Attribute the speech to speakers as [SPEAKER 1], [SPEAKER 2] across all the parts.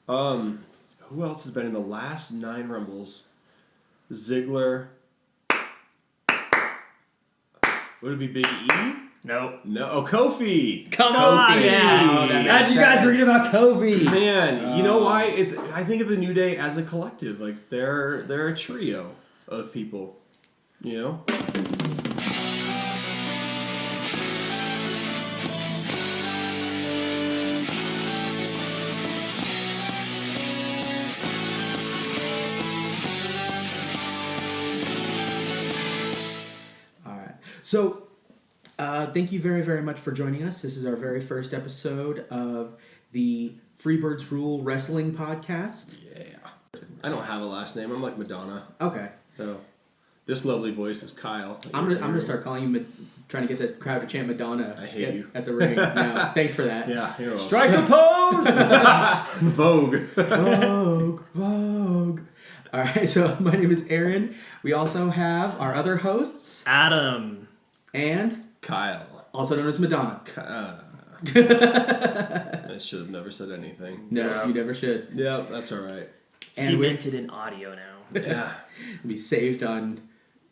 [SPEAKER 1] Who else has been in the last 9 Rumbles? Ziggler. Would it be Big E?
[SPEAKER 2] Nope.
[SPEAKER 1] No. Oh, Kofi.
[SPEAKER 2] Come
[SPEAKER 1] Kofi.
[SPEAKER 2] on, yeah. How'd you guys forget about Kobe?
[SPEAKER 1] Man, you know why? I think of the New Day as a collective. Like they're a trio of people. You know.
[SPEAKER 3] So, thank you very, very much for joining us. This is our very first episode of the Freebirds Rule Wrestling Podcast.
[SPEAKER 1] Yeah. I don't have a last name. I'm like Madonna.
[SPEAKER 3] Okay.
[SPEAKER 1] So, this lovely voice is Kyle.
[SPEAKER 3] I'm gonna start calling you, trying to get the crowd to chant Madonna.
[SPEAKER 1] I hate you.
[SPEAKER 3] At the ring. No, thanks for that.
[SPEAKER 1] Yeah. You're welcome.
[SPEAKER 2] Strike a pose!
[SPEAKER 1] Vogue.
[SPEAKER 3] Vogue. All right. So my name is Aaron. We also have our other hosts,
[SPEAKER 2] Adam.
[SPEAKER 3] And
[SPEAKER 1] Kyle.
[SPEAKER 3] Also known as Madonna.
[SPEAKER 1] I should have never said anything.
[SPEAKER 3] No, you never should.
[SPEAKER 1] Yeah, that's all right.
[SPEAKER 2] Cemented in audio now.
[SPEAKER 1] Yeah.
[SPEAKER 3] Be saved on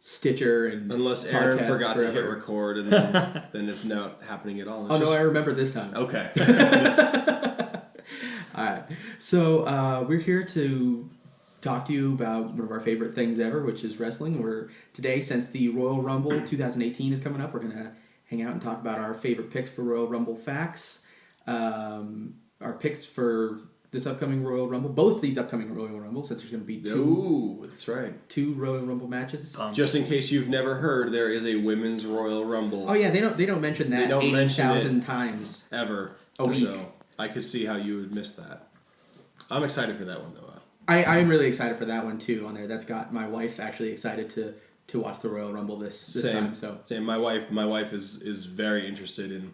[SPEAKER 3] Stitcher and
[SPEAKER 1] unless Aaron
[SPEAKER 3] podcasts
[SPEAKER 1] forgot
[SPEAKER 3] forever.
[SPEAKER 1] to hit record, and then it's not happening at all. It's
[SPEAKER 3] no, I remember this time.
[SPEAKER 1] Okay.
[SPEAKER 3] All right. So we're here to talk to you about one of our favorite things ever, which is wrestling. Today, since the Royal Rumble 2018 is coming up, we're going to hang out and talk about our favorite picks for Royal Rumble facts, our picks for this upcoming Royal Rumble, both these upcoming Royal Rumbles, since there's going to be
[SPEAKER 1] that's right.
[SPEAKER 3] 2 Royal Rumble matches.
[SPEAKER 1] Just in case you've never heard, there is a women's Royal Rumble.
[SPEAKER 3] Oh yeah, they don't mention that 80,000 times
[SPEAKER 1] ever
[SPEAKER 3] a week.
[SPEAKER 1] So I could see how you would miss that. I'm excited for that one though.
[SPEAKER 3] I'm really excited for that one too. On there, that's got my wife actually excited to watch the Royal Rumble this time. So
[SPEAKER 1] same. My wife is very interested in.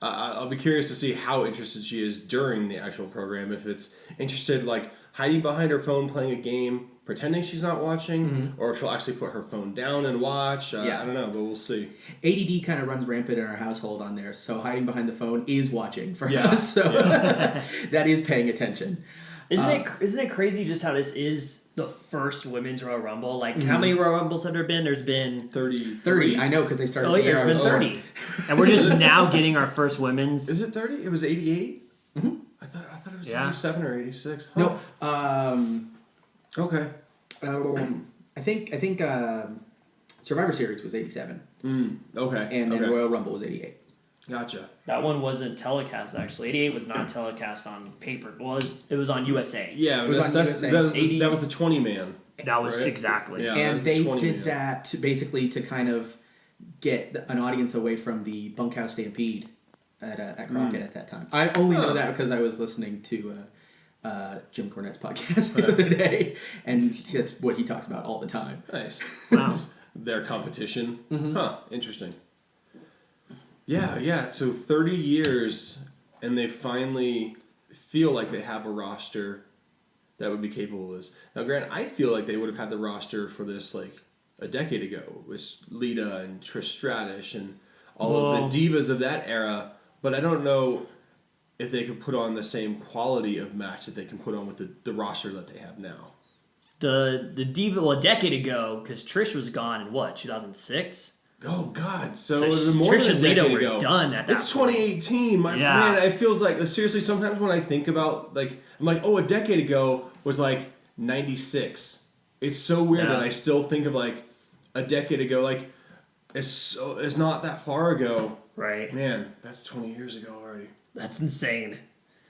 [SPEAKER 1] I'll be curious to see how interested she is during the actual program. If it's interested, like hiding behind her phone playing a game, pretending she's not watching, or if she'll actually put her phone down and watch. I don't know, but we'll see.
[SPEAKER 3] ADD kind of runs rampant in our household on there, so hiding behind the phone is watching for us. So that is paying attention.
[SPEAKER 2] Isn't it crazy just how this is the first women's Royal Rumble? Like, how many Royal Rumbles have there been? There's been
[SPEAKER 3] 30. I know, because they started.
[SPEAKER 2] Oh yeah, there's been 30, and we're just now getting our first women's.
[SPEAKER 1] Is it 30? It was 88.
[SPEAKER 3] Mm-hmm.
[SPEAKER 1] I thought it was 87 or 86. Huh.
[SPEAKER 3] No.
[SPEAKER 1] Okay.
[SPEAKER 3] I think Survivor Series was 87.
[SPEAKER 1] Okay.
[SPEAKER 3] And then Royal Rumble was 88.
[SPEAKER 1] Gotcha.
[SPEAKER 2] That one wasn't telecast, actually. 88 was not telecast on paper. Well, it was on USA.
[SPEAKER 1] Yeah,
[SPEAKER 3] it was on USA.
[SPEAKER 1] That was the 20-man.
[SPEAKER 2] That was
[SPEAKER 1] right?
[SPEAKER 2] exactly.
[SPEAKER 1] Yeah,
[SPEAKER 3] and they did
[SPEAKER 1] 20-man.
[SPEAKER 3] that to kind of get an audience away from the Bunkhouse Stampede at Crockett at that time. I only know that because I was listening to Jim Cornette's podcast the other day, and that's what he talks about all the time.
[SPEAKER 1] Nice.
[SPEAKER 2] Wow.
[SPEAKER 1] Their competition. Huh. Interesting. Yeah. So 30 years, and they finally feel like they have a roster that would be capable of this. Now, granted, I feel like they would have had the roster for this like a decade ago, with Lita and Trish Stratus and all of the divas of that era. But I don't know if they could put on the same quality of match that they can put on with the roster that they have now.
[SPEAKER 2] The diva, a decade ago, because Trish was gone in what, 2006?
[SPEAKER 1] Oh God! So it was more
[SPEAKER 2] Trish
[SPEAKER 1] than a
[SPEAKER 2] and Lita
[SPEAKER 1] decade
[SPEAKER 2] were
[SPEAKER 1] ago.
[SPEAKER 2] done at that
[SPEAKER 1] It's
[SPEAKER 2] point.
[SPEAKER 1] 2018. Man, it feels like seriously. Sometimes when I think about I'm like, oh, a decade ago was like 96. It's so weird that I still think of like a decade ago. Like it's not that far ago.
[SPEAKER 2] Right.
[SPEAKER 1] Man, that's 20 years ago already.
[SPEAKER 2] That's insane.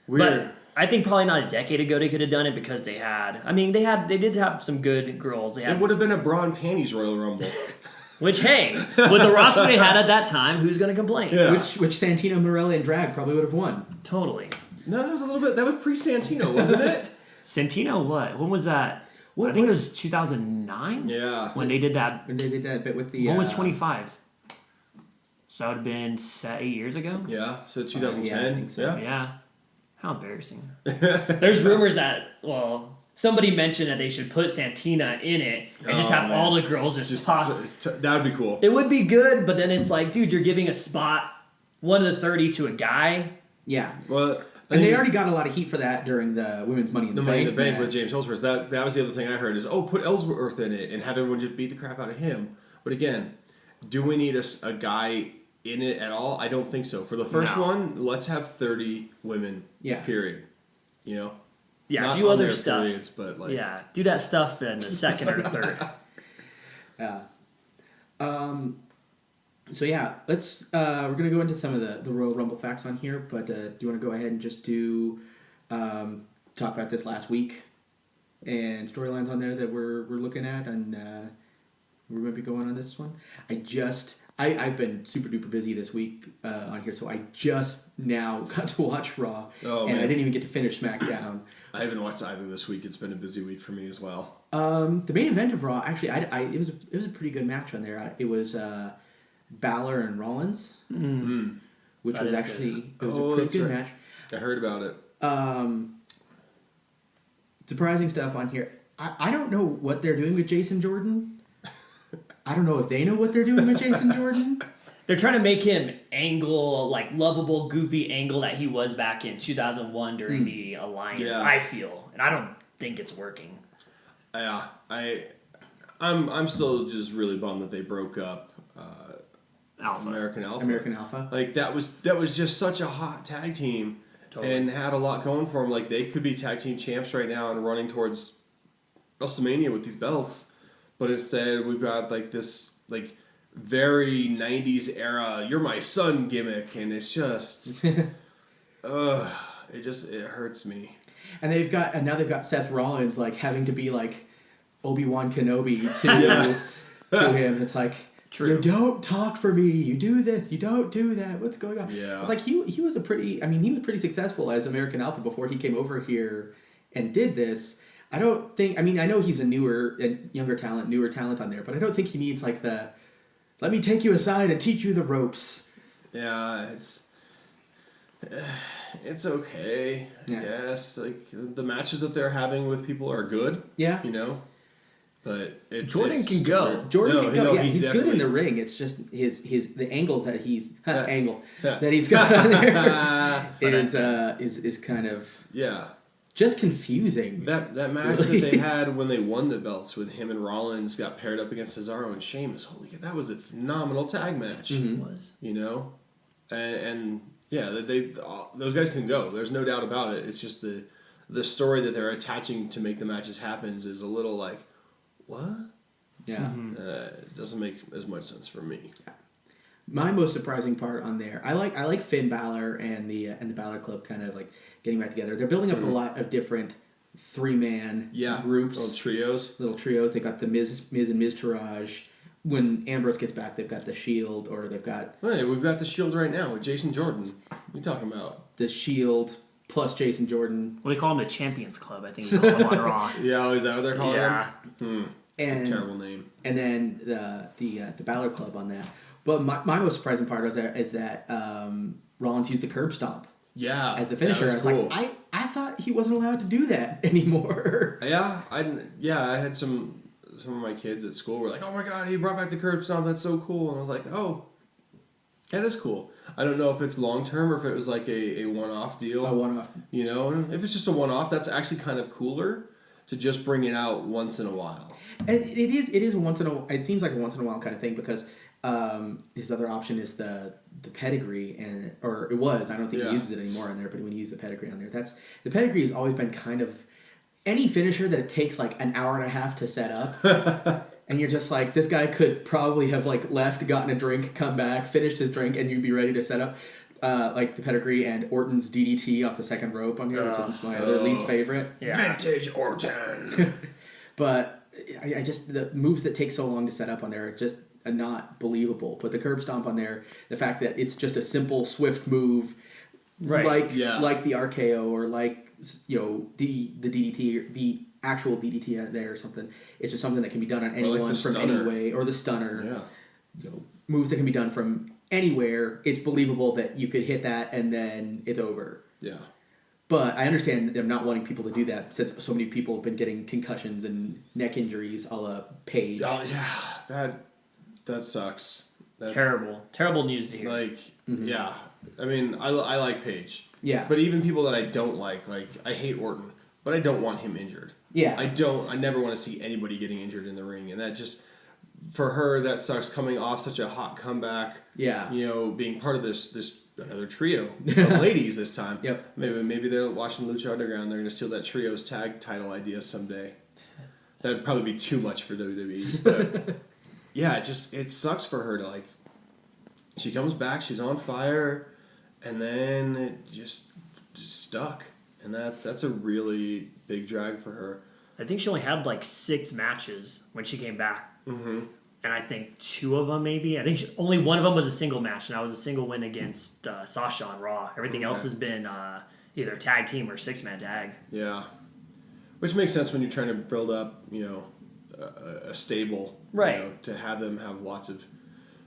[SPEAKER 1] Weird.
[SPEAKER 2] But I think probably not a decade ago they could have done it because they did have some good girls.
[SPEAKER 1] It would have been a bra and panties Royal Rumble.
[SPEAKER 2] Which, hey, with the roster they had at that time, who's going to complain?
[SPEAKER 1] Yeah.
[SPEAKER 3] Which Santino Morelli and Drag probably would have won.
[SPEAKER 2] Totally.
[SPEAKER 1] No, that was a little bit. That was pre-Santino, wasn't it?
[SPEAKER 2] Santino, what? When was that? I think it was 2009.
[SPEAKER 1] Yeah.
[SPEAKER 2] When they did that.
[SPEAKER 3] When they did that bit with the.
[SPEAKER 2] When was 25? So that would have been 8 years ago.
[SPEAKER 1] Yeah. So 2010.
[SPEAKER 3] Yeah, I think so.
[SPEAKER 2] Yeah. How embarrassing. There's rumors that somebody mentioned that they should put Santina in it and just have all the girls just pop.
[SPEAKER 1] That would be cool.
[SPEAKER 2] It would be good, but then it's like, dude, you're giving a spot, 1 to 30 to a guy.
[SPEAKER 3] Yeah.
[SPEAKER 1] Well,
[SPEAKER 3] And they already got a lot of heat for that during the women's Money in the Bank.
[SPEAKER 1] Money in the Bank with
[SPEAKER 3] match.
[SPEAKER 1] James Ellsworth. That was the other thing I heard is, put Ellsworth in it and have everyone just beat the crap out of him. But again, do we need a guy in it at all? I don't think so. For the first
[SPEAKER 2] No.
[SPEAKER 1] one, let's have 30 women.
[SPEAKER 3] Yeah.
[SPEAKER 1] Period. You know.
[SPEAKER 2] Yeah,
[SPEAKER 1] Not
[SPEAKER 2] do
[SPEAKER 1] on
[SPEAKER 2] other
[SPEAKER 1] their
[SPEAKER 2] stuff.
[SPEAKER 1] periods, but like.
[SPEAKER 2] Yeah, do that stuff in the second or third.
[SPEAKER 3] Yeah. So yeah, let's we're gonna go into some of the Royal Rumble facts on here, but do you want to go ahead and just do talk about this last week and storylines on there that we're looking at, and we're gonna be going on this one. I've been super duper busy this week on here, so I just now got to watch Raw,
[SPEAKER 1] Oh,
[SPEAKER 3] and
[SPEAKER 1] man.
[SPEAKER 3] I didn't even get to finish SmackDown.
[SPEAKER 1] I haven't watched either this week. It's been a busy week for me as well.
[SPEAKER 3] The main event of Raw, actually, it was a pretty good match on there. It was Balor and Rollins, which
[SPEAKER 2] That
[SPEAKER 3] was
[SPEAKER 2] is
[SPEAKER 3] actually it was
[SPEAKER 1] Oh,
[SPEAKER 3] a pretty
[SPEAKER 1] that's
[SPEAKER 3] good
[SPEAKER 1] right.
[SPEAKER 3] match.
[SPEAKER 1] I heard about it.
[SPEAKER 3] Surprising stuff on here. I don't know what they're doing with Jason Jordan. I don't know if they know what they're doing with Jason Jordan.
[SPEAKER 2] They're trying to make him Angle, like lovable, goofy Angle that he was back in 2001 during the Alliance.
[SPEAKER 1] Yeah.
[SPEAKER 2] I feel, and I don't think it's working.
[SPEAKER 1] Yeah, I'm still just really bummed that they broke up
[SPEAKER 2] Alpha.
[SPEAKER 1] American Alpha.
[SPEAKER 3] American Alpha.
[SPEAKER 1] Like that was just such a hot tag team
[SPEAKER 2] Totally.
[SPEAKER 1] and had a lot going for them. Like they could be tag team champs right now and running towards WrestleMania with these belts, but instead we've got like this like very 90s era "you're my son" gimmick, and it's just it hurts me.
[SPEAKER 3] And now they've got Seth Rollins like having to be like Obi-Wan Kenobi
[SPEAKER 1] Yeah.
[SPEAKER 3] to him. It's like,
[SPEAKER 2] True.
[SPEAKER 3] you don't talk for me. You do this. You don't do that. What's going on?
[SPEAKER 1] Yeah.
[SPEAKER 3] It's like he was he was pretty successful as American Alpha before he came over here and did this. I know he's a younger talent on there, but I don't think he needs like let me take you aside and teach you the ropes.
[SPEAKER 1] Yeah, it's okay.
[SPEAKER 3] Yeah.
[SPEAKER 1] Yes, like the matches that they're having with people are good.
[SPEAKER 3] Yeah.
[SPEAKER 1] You know, but
[SPEAKER 2] Jordan
[SPEAKER 1] it's
[SPEAKER 2] can
[SPEAKER 1] just
[SPEAKER 2] go.
[SPEAKER 1] weird.
[SPEAKER 3] Jordan
[SPEAKER 1] No,
[SPEAKER 3] can go.
[SPEAKER 1] no,
[SPEAKER 3] Yeah,
[SPEAKER 1] he
[SPEAKER 3] he's good in
[SPEAKER 1] definitely-
[SPEAKER 3] the ring. It's just the angles that he's
[SPEAKER 1] Yeah. Yeah.
[SPEAKER 3] that he's got on there is kind of
[SPEAKER 1] Yeah,
[SPEAKER 3] just confusing.
[SPEAKER 1] that match
[SPEAKER 3] Really?
[SPEAKER 1] that they had when they won the belts with him and Rollins got paired up against Cesaro and Sheamus. Holy cow, that was a phenomenal tag match.
[SPEAKER 3] Mhm.
[SPEAKER 2] Was.
[SPEAKER 1] You know, and yeah, those guys can go. There's no doubt about it. It's just the story that they're attaching to make the matches happen is a little like, what?
[SPEAKER 3] Yeah.
[SPEAKER 1] It doesn't make as much sense for me.
[SPEAKER 3] My most surprising part on there, I like Finn Balor and the Balor Club kind of like getting back together. They're building up a lot of different 3-man groups,
[SPEAKER 1] Little trios.
[SPEAKER 3] little trios. They got the Miz and Miz Taraj. When Ambrose gets back, they've got the Shield, or they've got
[SPEAKER 1] Hey, we've got the Shield right now with Jason Jordan. What are you talking about?
[SPEAKER 3] the Shield plus Jason Jordan.
[SPEAKER 2] Well, they call him the Champions Club. I think he called him on Raw.
[SPEAKER 1] Yeah, is that what they're calling
[SPEAKER 2] Yeah.
[SPEAKER 1] him? It's
[SPEAKER 3] And
[SPEAKER 1] a terrible name.
[SPEAKER 3] and then the Balor Club on that. But my most surprising part is that Rollins used the curb stomp
[SPEAKER 1] Yeah,
[SPEAKER 3] as the finisher.
[SPEAKER 1] That
[SPEAKER 3] I
[SPEAKER 1] was
[SPEAKER 3] was
[SPEAKER 1] cool.
[SPEAKER 3] like, I thought he wasn't allowed to do that anymore.
[SPEAKER 1] I had some of my kids at school were like, "Oh my god, he brought back the curb stomp. That's so cool." And I was like, "Oh, that is cool." I don't know if it's long term or if it was like a one-off deal.
[SPEAKER 3] A one-off.
[SPEAKER 1] You know, if it's just a one-off, that's actually kind of cooler to just bring it out once in a while.
[SPEAKER 3] And it is a once in a. It seems like a once in a while kind of thing because his other option is the pedigree or it was. I don't think
[SPEAKER 1] Yeah.
[SPEAKER 3] he uses it anymore on there, but when he used the pedigree on there, the pedigree has always been kind of any finisher that it takes like an hour and a half to set up. And you're just like, this guy could probably have like left, gotten a drink, come back, finished his drink, and you'd be ready to set up. Like the pedigree and Orton's DDT off the second rope on here, which is my other least favorite.
[SPEAKER 2] Yeah.
[SPEAKER 1] Vintage Orton.
[SPEAKER 3] But I just the moves that take so long to set up on there are just not believable. But the curb stomp on there, the fact that it's just a simple, swift move,
[SPEAKER 2] Right.
[SPEAKER 3] like the RKO or like the DDT or the actual DDT out there or something. It's just something that can be done on
[SPEAKER 1] Or like
[SPEAKER 3] anyone
[SPEAKER 1] the
[SPEAKER 3] from
[SPEAKER 1] stunner.
[SPEAKER 3] any way, or the stunner.
[SPEAKER 1] Yeah.
[SPEAKER 3] Moves that can be done from anywhere. It's believable that you could hit that and then it's over.
[SPEAKER 1] Yeah.
[SPEAKER 3] But I understand them not wanting people to do that since so many people have been getting concussions and neck injuries a la Paige.
[SPEAKER 1] Oh yeah, that sucks.
[SPEAKER 2] Terrible news to hear.
[SPEAKER 1] Like,
[SPEAKER 3] Mhm.
[SPEAKER 1] yeah. I mean, I like Paige.
[SPEAKER 3] Yeah.
[SPEAKER 1] But even people that I don't like I hate Orton, but I don't want him injured.
[SPEAKER 3] Yeah.
[SPEAKER 1] I never want to see anybody getting injured in the ring, and that just, for her, that sucks, coming off such a hot comeback.
[SPEAKER 3] Yeah.
[SPEAKER 1] You know, being part of this another trio of ladies this time.
[SPEAKER 3] Yep.
[SPEAKER 1] Maybe they're watching Lucha Underground. They're gonna steal that trios tag title idea someday. That'd probably be too much for WWE. But yeah, it sucks for her to, like, she comes back, she's on fire, and then it just stuck, and that's a really big drag for her.
[SPEAKER 2] I think she only had like 6 matches when she came back.
[SPEAKER 1] Mm-hmm.
[SPEAKER 2] And I think 2 of them, maybe. I think only one of them was a single match, and that was a single win against Sasha on Raw. Everything else has been either tag team or 6-man tag.
[SPEAKER 1] Yeah, which makes sense when you're trying to build up, you know, a stable,
[SPEAKER 2] right?
[SPEAKER 1] You know, to have them have lots of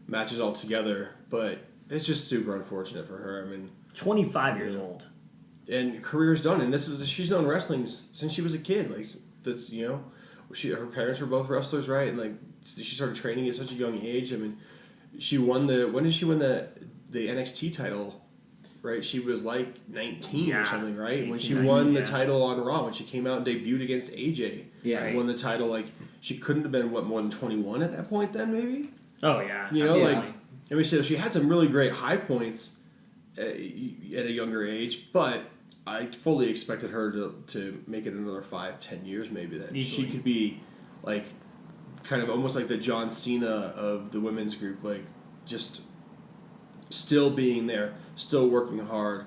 [SPEAKER 1] matches all together. But it's just super unfortunate for her. I mean,
[SPEAKER 2] 25 years old,
[SPEAKER 1] and career's done. And she's known wrestling since she was a kid. Like, that's, you know, her parents were both wrestlers, right? And like, she started training at such a young age. I mean, when did she win the NXT title? Right, she was like 19 or something, right? 18, when she won the title on Raw, when she came out and debuted against AJ, won the title. Like, she couldn't have been more than 21 at that point, then maybe.
[SPEAKER 2] Oh yeah,
[SPEAKER 1] you know, like, I mean, she had some really great high points at a younger age, but I fully expected her to make it another 5-10 years, maybe, that she could be like kind of almost like the John Cena of the women's group, like just still being there, still working hard,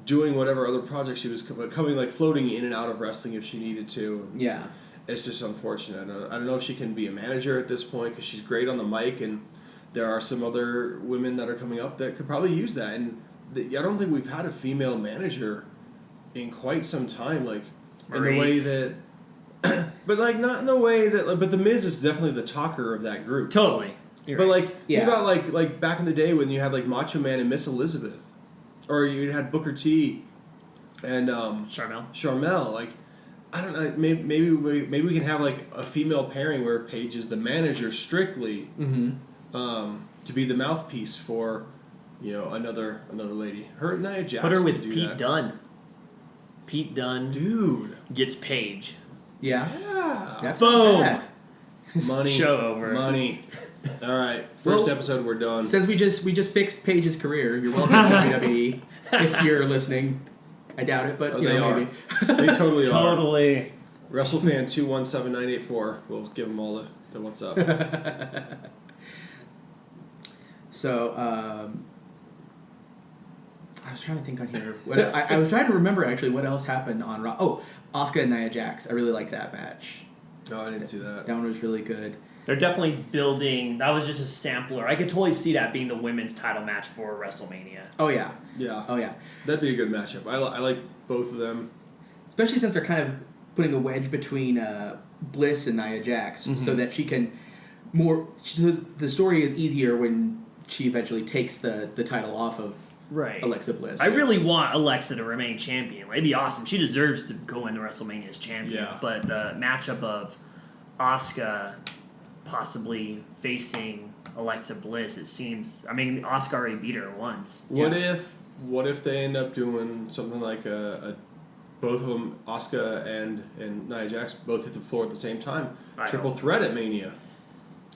[SPEAKER 1] doing whatever other projects she was coming, like floating in and out of wrestling if she needed to.
[SPEAKER 3] Yeah.
[SPEAKER 1] It's just unfortunate. I don't know if she can be a manager at this point, because she's great on the mic, and there are some other women that are coming up that could probably use that. And I don't think we've had a female manager in quite some time, like in the way that, but like not in the way that, like, but the Miz is definitely the talker of that group.
[SPEAKER 2] Totally.
[SPEAKER 1] But like, you got like back in the day when you had like Macho Man and Miss Elizabeth, or you had Booker T and Sharmell. Like, I don't know. Maybe we can have like a female pairing where Paige is the manager strictly, to be the mouthpiece for, you know, another lady. Her and Nia Jax.
[SPEAKER 2] Put her with Pete Dunne. Pete Dunne,
[SPEAKER 1] dude,
[SPEAKER 2] gets Paige.
[SPEAKER 3] Yeah.
[SPEAKER 2] That's boom.
[SPEAKER 1] Money.
[SPEAKER 2] Show over.
[SPEAKER 1] Money. All right, first episode, we're done.
[SPEAKER 3] Since we just fixed Paige's career, you're welcome to WWE if you're listening. I doubt it, but
[SPEAKER 1] they are.
[SPEAKER 3] maybe.
[SPEAKER 1] They totally are.
[SPEAKER 2] Totally.
[SPEAKER 1] WrestleFan 217984. We'll give them all the what's up.
[SPEAKER 3] So, I was trying to think on here. I was trying to remember actually what else happened on Raw. Oh, Asuka and Nia Jax. I really liked that match.
[SPEAKER 1] No, I didn't see that.
[SPEAKER 3] That one was really good.
[SPEAKER 2] They're definitely building. That was just a sampler. I could totally see that being the women's title match for WrestleMania.
[SPEAKER 3] Oh yeah.
[SPEAKER 1] Yeah.
[SPEAKER 3] Oh yeah.
[SPEAKER 1] That'd be a good matchup. I like both of them.
[SPEAKER 3] Especially since they're kind of putting a wedge between Bliss and Nia Jax, so that she can So the story is easier when she eventually takes the title off of Alexa Bliss.
[SPEAKER 2] I really want Alexa to remain champion. It'd be awesome. She deserves to go into WrestleMania as champion.
[SPEAKER 1] Yeah.
[SPEAKER 2] But the matchup of Asuka possibly facing Alexa Bliss, it seems. I mean, Asuka already beat her once.
[SPEAKER 1] What if they end up doing something like a both of them, Asuka and Nia Jax, both hit the floor at the same time? Triple threat at Mania.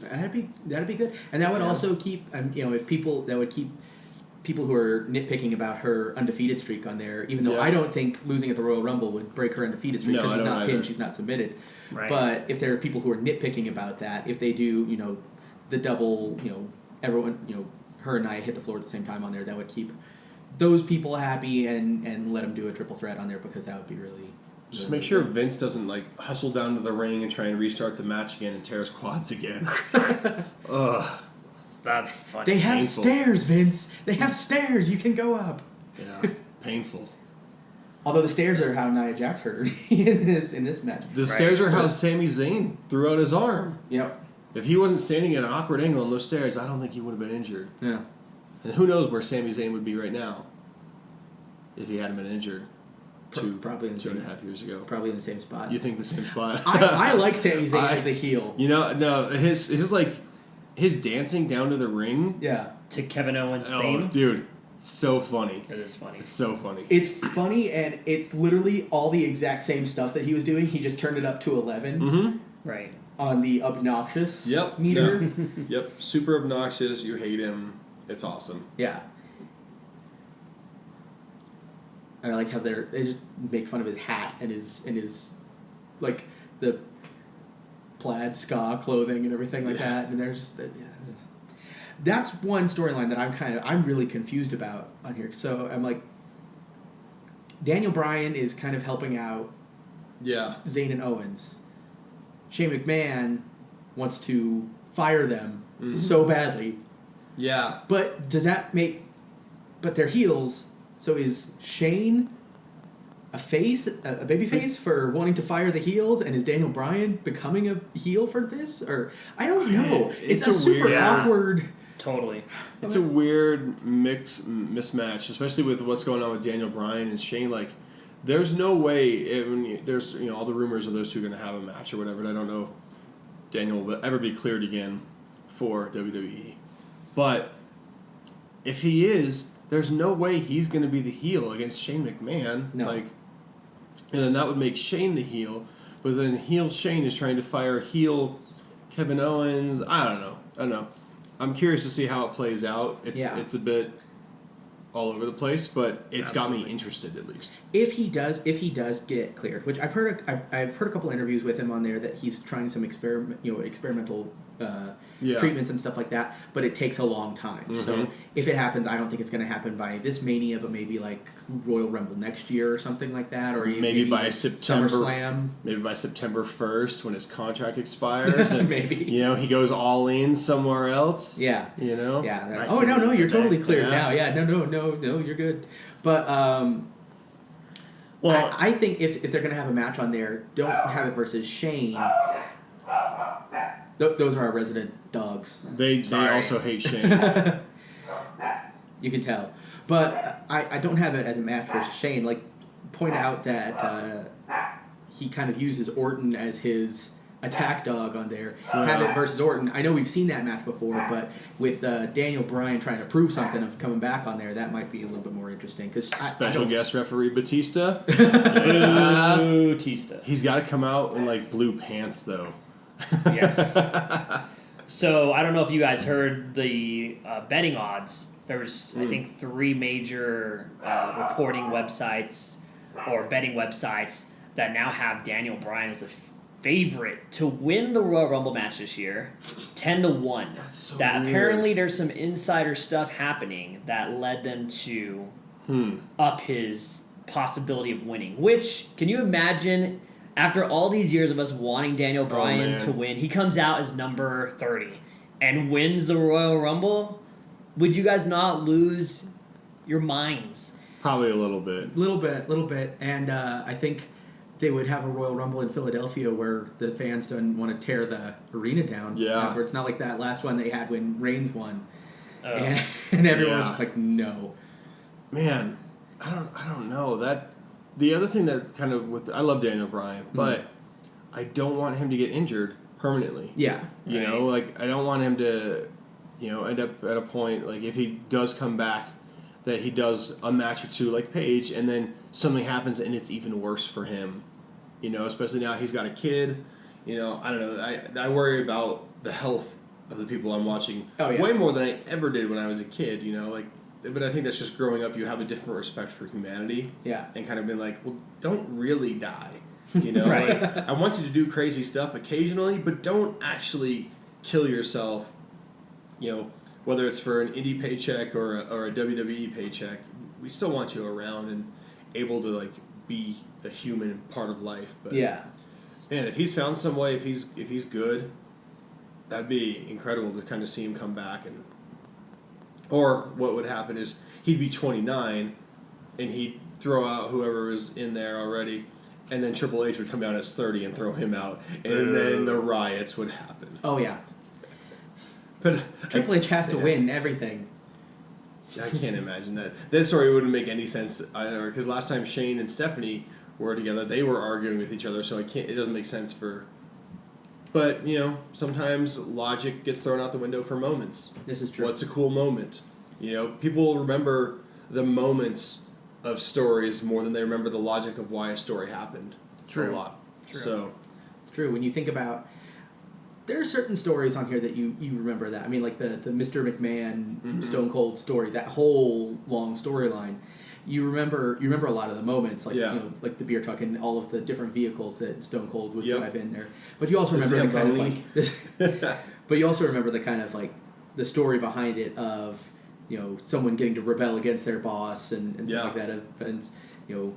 [SPEAKER 3] That'd be good, and that would also keep if people who are nitpicking about her undefeated streak on there, even though I don't think losing at the Royal Rumble would break her undefeated streak because she's not pinned, she's not submitted.
[SPEAKER 2] Right.
[SPEAKER 3] But if there are people who are nitpicking about that, if they do, the double, everyone, her and I hit the floor at the same time on there, that would keep those people happy and let them do a triple threat on there, because that would be really.
[SPEAKER 1] Just make sure Vince doesn't like hustle down to the ring and try and restart the match again and tear his quads again. Ugh.
[SPEAKER 2] That's funny.
[SPEAKER 3] They have stairs, Vince. They have stairs. You can go up.
[SPEAKER 1] Yeah, painful.
[SPEAKER 3] Although the stairs are how Nia Jax hurt her in this match.
[SPEAKER 1] The stairs are how Sami Zayn threw out his arm.
[SPEAKER 3] Yep.
[SPEAKER 1] If he wasn't standing at an awkward angle on those stairs, I don't think he would have been injured.
[SPEAKER 3] Yeah.
[SPEAKER 1] And who knows where Sami Zayn would be right now if he hadn't been injured.
[SPEAKER 3] Probably in the
[SPEAKER 1] 2.5 years ago.
[SPEAKER 3] Probably in the same spot.
[SPEAKER 1] You think the same spot?
[SPEAKER 3] I like Sami Zayn as a heel.
[SPEAKER 1] No, his dancing down to the ring.
[SPEAKER 3] Yeah.
[SPEAKER 2] To Kevin Owens' theme.
[SPEAKER 1] Dude, So funny.
[SPEAKER 2] It is funny.
[SPEAKER 1] It's so funny.
[SPEAKER 3] It's funny, and it's literally all the exact same stuff that he was doing. He just turned it up to 11
[SPEAKER 1] Mm-hmm.
[SPEAKER 2] Right.
[SPEAKER 3] on the obnoxious
[SPEAKER 1] Yep.
[SPEAKER 3] meter.
[SPEAKER 1] Yep. Super obnoxious. You hate him. It's awesome.
[SPEAKER 3] Yeah. I like how they just make fun of his hat and his like the plaid ska clothing and everything like that, and they're just That's one storyline that I'm really confused about on here. So I'm like, Daniel Bryan is kind of helping out
[SPEAKER 1] Yeah.
[SPEAKER 3] Zayn and Owens. Shane McMahon wants to fire them
[SPEAKER 1] Mhm.
[SPEAKER 3] so badly.
[SPEAKER 1] Yeah.
[SPEAKER 3] But does that make? But they're heels. So is Shane a baby face for wanting to fire the heels, and is Daniel Bryan becoming a heel for this? Or I don't know. It's a super
[SPEAKER 1] weird-
[SPEAKER 3] awkward.
[SPEAKER 2] Totally.
[SPEAKER 1] It's a weird mismatch, especially with what's going on with Daniel Bryan and Shane. Like, there's no way. There's all the rumors of those two going to have a match or whatever. And I don't know if Daniel will ever be cleared again for WWE. But if he is, there's no way he's going to be the heel against Shane McMahon.
[SPEAKER 3] No.
[SPEAKER 1] Like, and then that would make Shane the heel. But then heel Shane is trying to fire heel Kevin Owens. I don't know. I'm curious to see how it plays out. It's a bit all over the place, but it's got me
[SPEAKER 2] Absolutely.
[SPEAKER 1] interested at least.
[SPEAKER 3] If he does get cleared, which I've heard a couple interviews with him on there that he's trying some experimental
[SPEAKER 1] Yeah.
[SPEAKER 3] treatments and stuff like that, but it takes a long time. So
[SPEAKER 1] Mhm.
[SPEAKER 3] if it happens, I don't think it's going to happen by this Mania, but maybe like Royal Rumble next year or something like that, or
[SPEAKER 1] Maybe by
[SPEAKER 3] like
[SPEAKER 1] September.
[SPEAKER 3] SummerSlam.
[SPEAKER 1] Maybe by September 1st when his contract expires. And,
[SPEAKER 3] Maybe.
[SPEAKER 1] he goes all in somewhere else.
[SPEAKER 3] Yeah.
[SPEAKER 1] Yeah.
[SPEAKER 3] Yeah.
[SPEAKER 2] I
[SPEAKER 3] Oh
[SPEAKER 2] see
[SPEAKER 3] no,
[SPEAKER 2] what
[SPEAKER 3] you're
[SPEAKER 2] you're
[SPEAKER 3] totally
[SPEAKER 2] saying.
[SPEAKER 3] cleared
[SPEAKER 1] Yeah.
[SPEAKER 3] now. Yeah. No, you're good. But
[SPEAKER 2] Well,
[SPEAKER 3] I think if they're gonna have a match on there, don't have it versus Shane. Those are our resident dogs.
[SPEAKER 1] They
[SPEAKER 2] Sorry.
[SPEAKER 1] also hate Shane.
[SPEAKER 3] You can tell, but I don't have it as a match versus Shane. Like, point out that he kind of uses Orton as his attack dog on there. Have it versus Orton. I know we've seen that match before, but with Daniel Bryan trying to prove something of coming back on there, that might be a little bit more interesting. Because
[SPEAKER 1] Special guest referee Batista.
[SPEAKER 2] Bautista.
[SPEAKER 1] He's got to come out in like blue pants though.
[SPEAKER 2] Yes. So I don't know if you guys heard the betting odds. There's I think 3 major reporting websites or betting websites that now have Daniel Bryan as a favorite to win the Royal Rumble match this year, 10-1.
[SPEAKER 1] That's so
[SPEAKER 2] that
[SPEAKER 1] weird.
[SPEAKER 2] apparently there's some insider stuff happening that led them to up his possibility of winning. Which, can you imagine, after all these years of us wanting Daniel Bryan
[SPEAKER 1] man.
[SPEAKER 2] to win, he comes out as number 30 and wins the Royal Rumble? Would you guys not lose your minds?
[SPEAKER 1] Probably a little bit.
[SPEAKER 3] little bit, and I think they would have a Royal Rumble in Philadelphia where the fans don't want to tear the arena down.
[SPEAKER 1] Yeah.
[SPEAKER 3] Afterwards, not like that last one they had when Reigns won,
[SPEAKER 2] Oh.
[SPEAKER 3] and everyone was
[SPEAKER 1] Yeah.
[SPEAKER 3] just like, no.
[SPEAKER 1] Man, I don't know that. The other thing that kind of I love Daniel Bryan, but I don't want him to get injured permanently.
[SPEAKER 3] Yeah.
[SPEAKER 1] You know, like I don't want him to, end up at a point like if he does come back, that he does a match or two like Paige, and then something happens and it's even worse for him. Especially now he's got a kid. I don't know. I worry about the health of the people I'm watching way more than I ever did when I was a kid. But I think that's just growing up. You have a different respect for humanity.
[SPEAKER 3] Yeah.
[SPEAKER 1] And kind of been like, well, don't really die.
[SPEAKER 2] Right.
[SPEAKER 1] Like, I want you to do crazy stuff occasionally, but don't actually kill yourself. Whether it's for an indie paycheck or a WWE paycheck, we still want you around and able to like be a human part of life. But
[SPEAKER 3] Yeah.
[SPEAKER 1] man, if he's found some way, if he's good, that'd be incredible to kind of see him come back. Or what would happen is he'd be 29 and he'd throw out whoever was in there already, and then Triple H would come down as 30 and throw him out, and then the riots would happen.
[SPEAKER 3] Oh yeah.
[SPEAKER 1] But
[SPEAKER 3] Triple H has to win everything.
[SPEAKER 1] I can't imagine that. That story wouldn't make any sense either, because last time Shane and Stephanie were together, they were arguing with each other, so it doesn't make sense for... But, sometimes logic gets thrown out the window for moments.
[SPEAKER 3] This is true.
[SPEAKER 1] What's a cool moment? People remember the moments of stories more than they remember the logic of why a story happened.
[SPEAKER 2] True.
[SPEAKER 1] A lot.
[SPEAKER 2] True.
[SPEAKER 1] So,
[SPEAKER 3] True. When you think about, there are certain stories on here that you remember that. I mean, like the Mr. McMahon Stone Cold story, that whole long storyline. You remember a lot of the moments, like
[SPEAKER 1] Yeah.
[SPEAKER 3] you know, like the beer truck and all of the different vehicles that Stone Cold would
[SPEAKER 1] Yep.
[SPEAKER 3] drive in there. But you also
[SPEAKER 1] The
[SPEAKER 3] remember the kind of
[SPEAKER 1] Zamboni.
[SPEAKER 3] like this, but you also remember the kind of like the story behind it of, you know, someone getting to rebel against their boss and stuff
[SPEAKER 1] Yeah.
[SPEAKER 3] like that. And you know,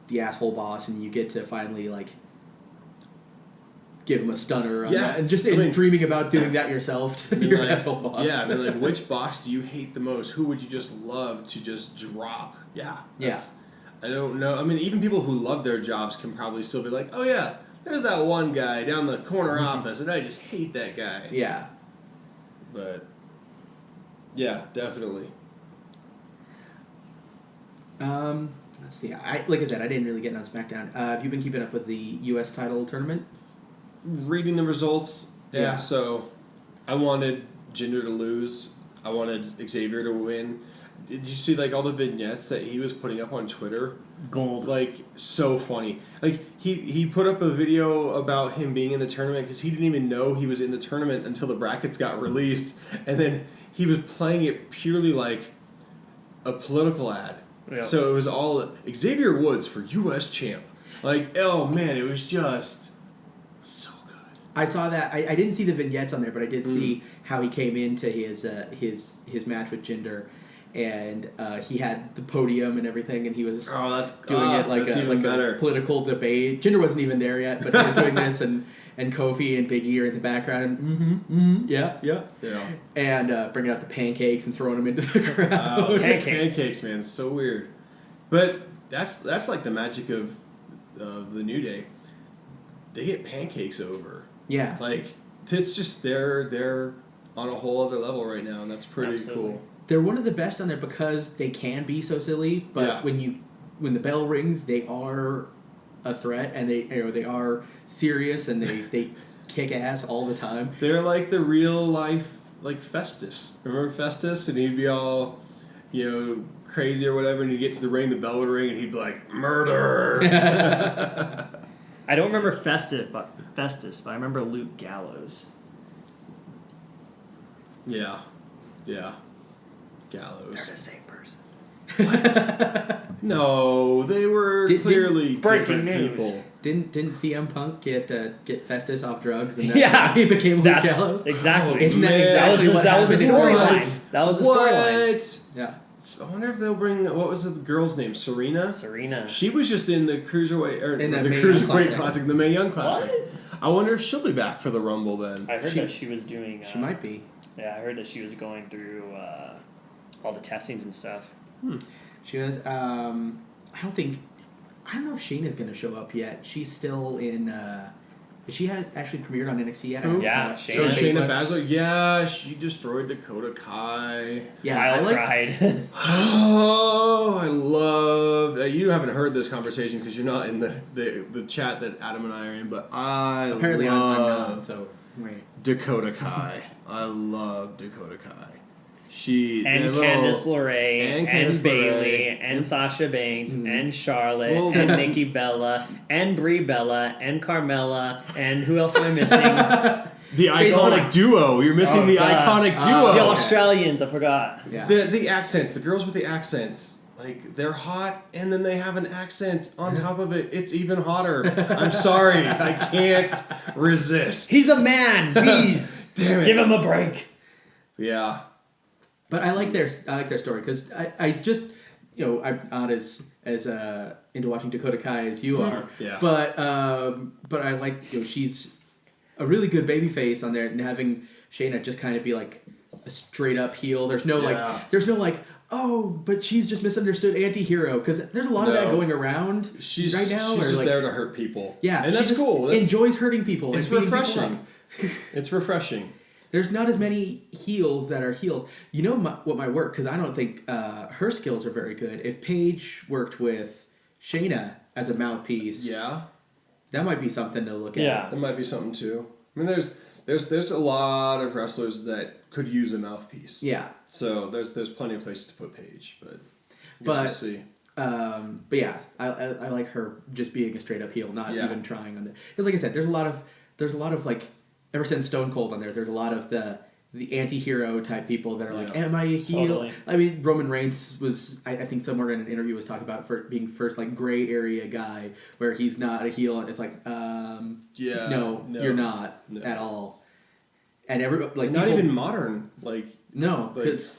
[SPEAKER 3] the asshole boss, and you get to finally like give him a stunner on
[SPEAKER 1] Yeah,
[SPEAKER 3] that. And just
[SPEAKER 1] I mean-
[SPEAKER 3] dreaming about doing that yourself to
[SPEAKER 1] I mean,
[SPEAKER 3] your
[SPEAKER 1] like,
[SPEAKER 3] asshole boss.
[SPEAKER 1] Yeah, I mean, like, which boss do you hate the most? Who would you just love to just drop? Yeah. that's- I don't know. I mean, even people who love their jobs can probably still be like, oh, yeah, there's that one guy down the corner office, and I just hate that guy.
[SPEAKER 3] Yeah.
[SPEAKER 1] But, yeah, definitely.
[SPEAKER 3] Let's see. Like I said, I didn't really get on SmackDown. Have you been keeping up with the U.S. title tournament?
[SPEAKER 1] Reading the results,
[SPEAKER 3] Yeah.
[SPEAKER 1] yeah, so I wanted Jinder to lose. I wanted Xavier to win. Did you see, like, all the vignettes that he was putting up on Twitter?
[SPEAKER 2] Gold.
[SPEAKER 1] Like, so funny. Like, he put up a video about him being in the tournament because he didn't even know he was in the tournament until the brackets got released. And then he was playing it purely like a political ad.
[SPEAKER 2] Yep.
[SPEAKER 1] So it was all Xavier Woods for U.S. champ. Like, oh, man, it was just so good.
[SPEAKER 3] I saw that. I didn't see the vignettes on there, but I did
[SPEAKER 1] Mm.
[SPEAKER 3] see how he came into his match with Jinder, and he had the podium and everything, and he was
[SPEAKER 1] Oh, that's
[SPEAKER 3] doing it like
[SPEAKER 1] that's
[SPEAKER 3] a
[SPEAKER 1] even better.
[SPEAKER 3] political debate. Jinder wasn't even there yet, but they were doing this, and Kofi and Big E are in the background, and yeah.
[SPEAKER 1] Yeah.
[SPEAKER 3] And bringing out the pancakes and throwing them into the crowd.
[SPEAKER 1] Oh,
[SPEAKER 2] Pancakes.
[SPEAKER 1] pancakes, man, so weird. But that's like the magic of the New Day. They get pancakes over.
[SPEAKER 3] Yeah.
[SPEAKER 1] Like, it's just they're on a whole other level right now, and that's pretty
[SPEAKER 2] Absolutely.
[SPEAKER 1] cool.
[SPEAKER 3] They're one of the best on there because they can be so silly, but
[SPEAKER 1] Yeah.
[SPEAKER 3] when the bell rings, they are a threat, and they are serious, and they kick ass all the time.
[SPEAKER 1] They're like the real life, like Festus. Remember Festus? And he'd be all, you know, crazy or whatever, and he'd get to the ring, the bell would ring, and he'd be like, murder!
[SPEAKER 2] I don't remember Festus, but I remember Luke Gallows.
[SPEAKER 1] Yeah. Gallows.
[SPEAKER 2] They're the same person.
[SPEAKER 1] No, they were clearly
[SPEAKER 2] breaking
[SPEAKER 1] different
[SPEAKER 2] news.
[SPEAKER 1] people.
[SPEAKER 3] Didn't CM Punk get Festus off drugs, and
[SPEAKER 2] Yeah.
[SPEAKER 3] he became Luke
[SPEAKER 2] That's
[SPEAKER 3] Gallows?
[SPEAKER 2] exactly.
[SPEAKER 3] Isn't that
[SPEAKER 1] Man.
[SPEAKER 3] exactly what
[SPEAKER 2] that was the
[SPEAKER 3] happened in real
[SPEAKER 2] storyline.
[SPEAKER 3] life?
[SPEAKER 2] That was the storyline.
[SPEAKER 1] What?
[SPEAKER 3] Yeah.
[SPEAKER 1] So I wonder if they'll bring, what was the girl's name? Serena?
[SPEAKER 2] Serena.
[SPEAKER 1] She was just in the Cruiserweight, or
[SPEAKER 3] In
[SPEAKER 1] the
[SPEAKER 3] that Mae Young
[SPEAKER 1] Cruiserweight
[SPEAKER 3] Classic.
[SPEAKER 1] Classic, the Mae Young Classic.
[SPEAKER 2] What?
[SPEAKER 1] I wonder if she'll be back for the Rumble then.
[SPEAKER 2] I heard
[SPEAKER 3] She-
[SPEAKER 2] that she was doing.
[SPEAKER 3] She might be.
[SPEAKER 2] Yeah, I heard that she was going through all the testings and stuff.
[SPEAKER 3] She was. I don't know if Shayna's going to show up yet. She's still in. She had actually premiered on NXT yet.
[SPEAKER 1] Who?
[SPEAKER 2] Yeah,
[SPEAKER 1] So
[SPEAKER 2] Shayna.
[SPEAKER 1] Shayna Baszler, yeah, she destroyed Dakota Kai.
[SPEAKER 3] Yeah,
[SPEAKER 2] Kyle
[SPEAKER 3] I like.
[SPEAKER 2] cried.
[SPEAKER 1] Oh, I love. You haven't heard this conversation because you're not in the chat that Adam and I are in, but I
[SPEAKER 3] Apparently,
[SPEAKER 1] love
[SPEAKER 3] I'm not. So wait.
[SPEAKER 1] Dakota Kai. I love Dakota Kai. She
[SPEAKER 2] and
[SPEAKER 1] that little-
[SPEAKER 2] Candice LeRae,
[SPEAKER 1] and
[SPEAKER 2] and,
[SPEAKER 1] Candice
[SPEAKER 2] Bailey,
[SPEAKER 1] LeRae,
[SPEAKER 2] and Sasha Banks,
[SPEAKER 3] Mhm.
[SPEAKER 2] and Charlotte,
[SPEAKER 1] Well,
[SPEAKER 2] and Nikki Bella, and Brie Bella, and Carmella, and who else am I missing?
[SPEAKER 1] the iconic duo. You're missing
[SPEAKER 2] Oh,
[SPEAKER 1] the
[SPEAKER 2] God.
[SPEAKER 1] iconic
[SPEAKER 3] Oh,
[SPEAKER 1] duo.
[SPEAKER 2] The
[SPEAKER 3] okay.
[SPEAKER 2] Australians, I forgot.
[SPEAKER 3] Yeah.
[SPEAKER 1] The accents, the girls with the accents, like they're hot, and then they have an accent on top of it. It's even hotter. I'm sorry, I can't resist.
[SPEAKER 2] He's a man, please.
[SPEAKER 1] Damn it.
[SPEAKER 2] Give him a break.
[SPEAKER 1] Yeah.
[SPEAKER 3] But I like their story because I just, you know, I'm not as into watching Dakota Kai as you are.
[SPEAKER 1] Yeah.
[SPEAKER 3] But I like, you know, she's a really good babyface on there, and having Shayna just kind of be like a straight up heel. There's no
[SPEAKER 1] Yeah.
[SPEAKER 3] oh, but she's just misunderstood anti-hero, because there's a lot of that
[SPEAKER 1] No.
[SPEAKER 3] going around
[SPEAKER 1] She's
[SPEAKER 3] right now.
[SPEAKER 1] She's
[SPEAKER 3] where,
[SPEAKER 1] just
[SPEAKER 3] like,
[SPEAKER 1] there to hurt people.
[SPEAKER 3] yeah,
[SPEAKER 1] and
[SPEAKER 3] she
[SPEAKER 1] that's
[SPEAKER 3] just
[SPEAKER 1] cool. That's,
[SPEAKER 3] enjoys hurting people.
[SPEAKER 1] it's
[SPEAKER 3] and beating people
[SPEAKER 1] refreshing.
[SPEAKER 3] up.
[SPEAKER 1] It's refreshing.
[SPEAKER 3] There's not as many heels that are heels. You know what might work, because I don't think her skills are very good. If Paige worked with Shayna as a mouthpiece,
[SPEAKER 1] Yeah.
[SPEAKER 3] that might be something to look at.
[SPEAKER 2] Yeah.
[SPEAKER 1] That might be something too. I mean, there's a lot of wrestlers that could use a mouthpiece.
[SPEAKER 3] Yeah.
[SPEAKER 1] So there's plenty of places to put Paige, but
[SPEAKER 3] But
[SPEAKER 1] we'll see.
[SPEAKER 3] but yeah, I like her just being a straight up heel, not
[SPEAKER 1] Yeah.
[SPEAKER 3] even trying on the. Because like I said, there's a lot of like ever since Stone Cold on there's a lot of the anti-hero type people that are like,
[SPEAKER 1] Yeah.
[SPEAKER 3] am I a heel?
[SPEAKER 2] Totally.
[SPEAKER 3] I mean, Roman Reigns was, I think somewhere in an interview was talking about for being first like gray area guy where he's not a heel, and it's like,
[SPEAKER 1] Yeah.
[SPEAKER 3] no, you're not
[SPEAKER 1] No.
[SPEAKER 3] at all. And everybody like
[SPEAKER 1] Not
[SPEAKER 3] people,
[SPEAKER 1] even modern. Like
[SPEAKER 3] no,
[SPEAKER 1] like-
[SPEAKER 3] because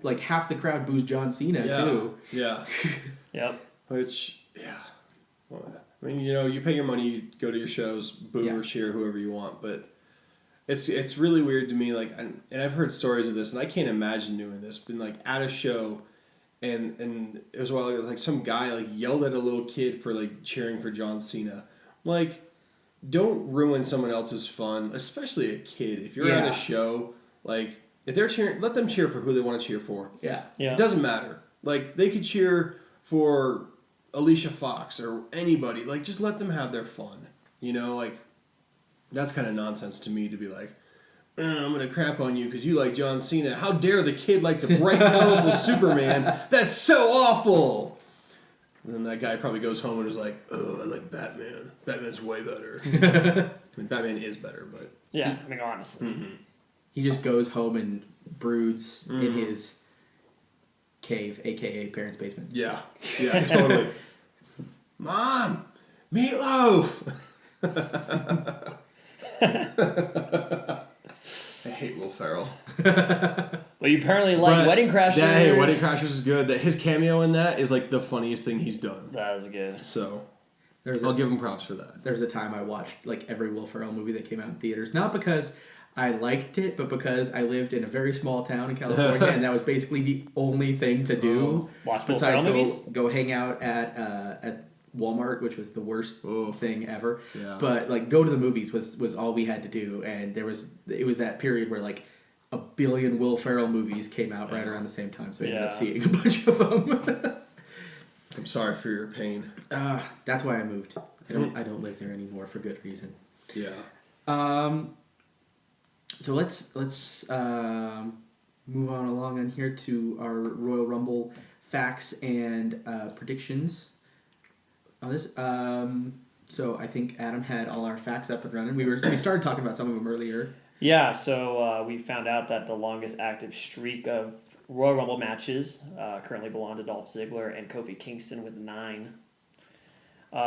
[SPEAKER 3] like half the crowd boos John Cena
[SPEAKER 1] yeah.
[SPEAKER 3] too.
[SPEAKER 1] Yeah.
[SPEAKER 2] Yep.
[SPEAKER 1] Which well, I mean, you pay your money, you go to your shows, boo
[SPEAKER 3] Yeah.
[SPEAKER 1] or cheer whoever you want, but it's really weird to me. Like, and I've heard stories of this, and I can't imagine doing this. Been like at a show, and it was a while ago, like some guy like yelled at a little kid for like cheering for John Cena. Like, don't ruin someone else's fun, especially a kid. If you're at
[SPEAKER 3] Yeah.
[SPEAKER 1] a show, like if they're cheering, let them cheer for who they want to cheer for.
[SPEAKER 3] Yeah.
[SPEAKER 2] Yeah.
[SPEAKER 1] It doesn't matter. Like they could cheer for Alicia Fox or anybody. Like just let them have their fun. Like that's kind of nonsense to me to be like, I'm gonna crap on you because you like John Cena. How dare the kid like the bright, powerful Superman? That's so awful. And then that guy probably goes home and is like, oh, I like Batman. Batman's way better. I mean, Batman is better, but
[SPEAKER 2] Yeah. I mean, honestly.
[SPEAKER 3] He just goes home and broods in
[SPEAKER 1] Mhm.
[SPEAKER 3] his cave, aka parents' basement.
[SPEAKER 1] yeah, totally. Mom, meatloaf. I hate Will Ferrell.
[SPEAKER 2] Well, you apparently like
[SPEAKER 1] But
[SPEAKER 2] Wedding Crashers.
[SPEAKER 1] Hey, Wedding Crashers is good. His cameo in that is like the funniest thing he's done.
[SPEAKER 2] That was good.
[SPEAKER 1] So
[SPEAKER 3] There's
[SPEAKER 1] I'll
[SPEAKER 3] a,
[SPEAKER 1] give him props for that.
[SPEAKER 3] there's a time I watched like every Will Ferrell movie that came out in theaters, not because I liked it, but because I lived in a very small town in California, and that was basically the only thing to do
[SPEAKER 2] Watch Will
[SPEAKER 3] besides
[SPEAKER 2] Ferrell movies.
[SPEAKER 3] go hang out at Walmart, which was the worst
[SPEAKER 1] Oh.
[SPEAKER 3] thing ever.
[SPEAKER 1] Yeah.
[SPEAKER 3] But like go to the movies was all we had to do, and it was that period where like a billion Will Ferrell movies came out right around the same time, so I ended up
[SPEAKER 2] Yeah.
[SPEAKER 3] seeing a bunch of them.
[SPEAKER 1] I'm sorry for your pain.
[SPEAKER 3] That's why I moved. I don't live there anymore for good reason.
[SPEAKER 1] Yeah.
[SPEAKER 3] So let's move on along on here to our Royal Rumble facts and predictions on this. So I think Adam had all our facts up and running. We started talking about some of them earlier.
[SPEAKER 2] Yeah, so we found out that the longest active streak of Royal Rumble matches currently belong to Dolph Ziggler and Kofi Kingston with 9.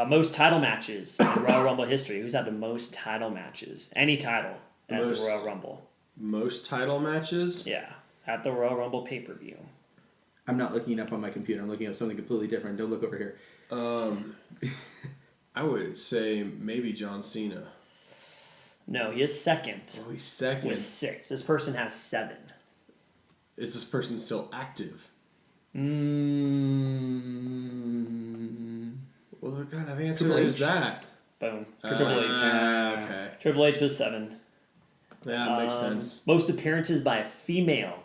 [SPEAKER 2] Most title matches in Royal Rumble history. Who's had the most title matches? Any title at
[SPEAKER 1] Most-
[SPEAKER 2] the Royal Rumble.
[SPEAKER 1] Most title matches?
[SPEAKER 2] Yeah, at the Royal Rumble pay-per-view.
[SPEAKER 3] I'm not looking it up on my computer. I'm looking up something completely different. Don't look over here.
[SPEAKER 1] I would say maybe John Cena.
[SPEAKER 2] No, he is second
[SPEAKER 1] Oh, he's second.
[SPEAKER 2] with 6. This person has 7.
[SPEAKER 1] Is this person still active? Well, what kind of answer
[SPEAKER 3] Triple
[SPEAKER 1] is
[SPEAKER 3] H?
[SPEAKER 1] that?
[SPEAKER 2] Boom.
[SPEAKER 1] Ah,
[SPEAKER 2] Triple H.
[SPEAKER 1] Okay.
[SPEAKER 2] Triple H was 7.
[SPEAKER 1] That makes sense.
[SPEAKER 2] Most appearances by a female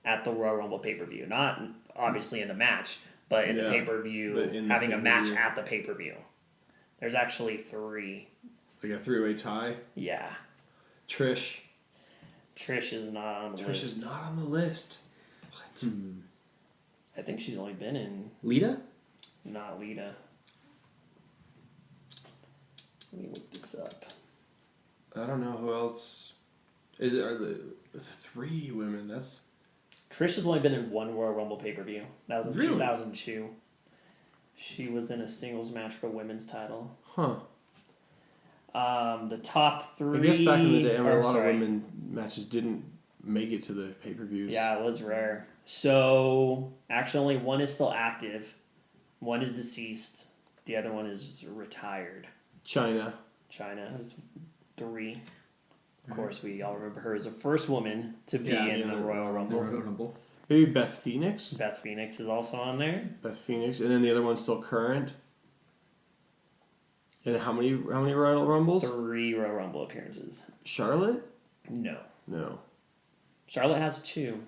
[SPEAKER 2] at the Royal Rumble pay-per-view. Not obviously in the match, but in the
[SPEAKER 1] Yeah,
[SPEAKER 2] pay-per-view,
[SPEAKER 1] but in the
[SPEAKER 2] having a match
[SPEAKER 1] pay-per-view.
[SPEAKER 2] at the pay-per-view. There's actually 3.
[SPEAKER 1] Like a three-way tie.
[SPEAKER 2] Yeah.
[SPEAKER 1] Trish.
[SPEAKER 2] Trish is not on the
[SPEAKER 1] Trish
[SPEAKER 2] list.
[SPEAKER 1] is not on the list. What?
[SPEAKER 2] I think she's only been in
[SPEAKER 3] Lita?
[SPEAKER 2] not Lita. Let me look this up.
[SPEAKER 1] I don't know who else. It's 3 women? That's
[SPEAKER 2] Trish has only been in one Royal Rumble pay-per-view. That was in
[SPEAKER 1] Really?
[SPEAKER 2] 2002. She was in a singles match for women's title.
[SPEAKER 1] huh.
[SPEAKER 2] The top 3.
[SPEAKER 1] I guess back in the day,
[SPEAKER 2] or,
[SPEAKER 1] a lot
[SPEAKER 2] sorry.
[SPEAKER 1] of women matches didn't make it to the pay-per-views.
[SPEAKER 2] Yeah, it was rare. So, actually, only one is still active. One is deceased. The other one is retired.
[SPEAKER 1] China.
[SPEAKER 2] China has 3. Of course, we all remember her as the first woman to be
[SPEAKER 3] Yeah,
[SPEAKER 2] in the Royal
[SPEAKER 3] The
[SPEAKER 2] Rumble.
[SPEAKER 3] Royal Rumble.
[SPEAKER 1] Maybe Beth Phoenix.
[SPEAKER 2] Beth Phoenix is also on there.
[SPEAKER 1] Beth Phoenix, and then the other one's still current. And how many Royal Rumbles?
[SPEAKER 2] 3 Royal Rumble appearances.
[SPEAKER 1] Charlotte?
[SPEAKER 2] No.
[SPEAKER 1] No.
[SPEAKER 2] Charlotte has 2.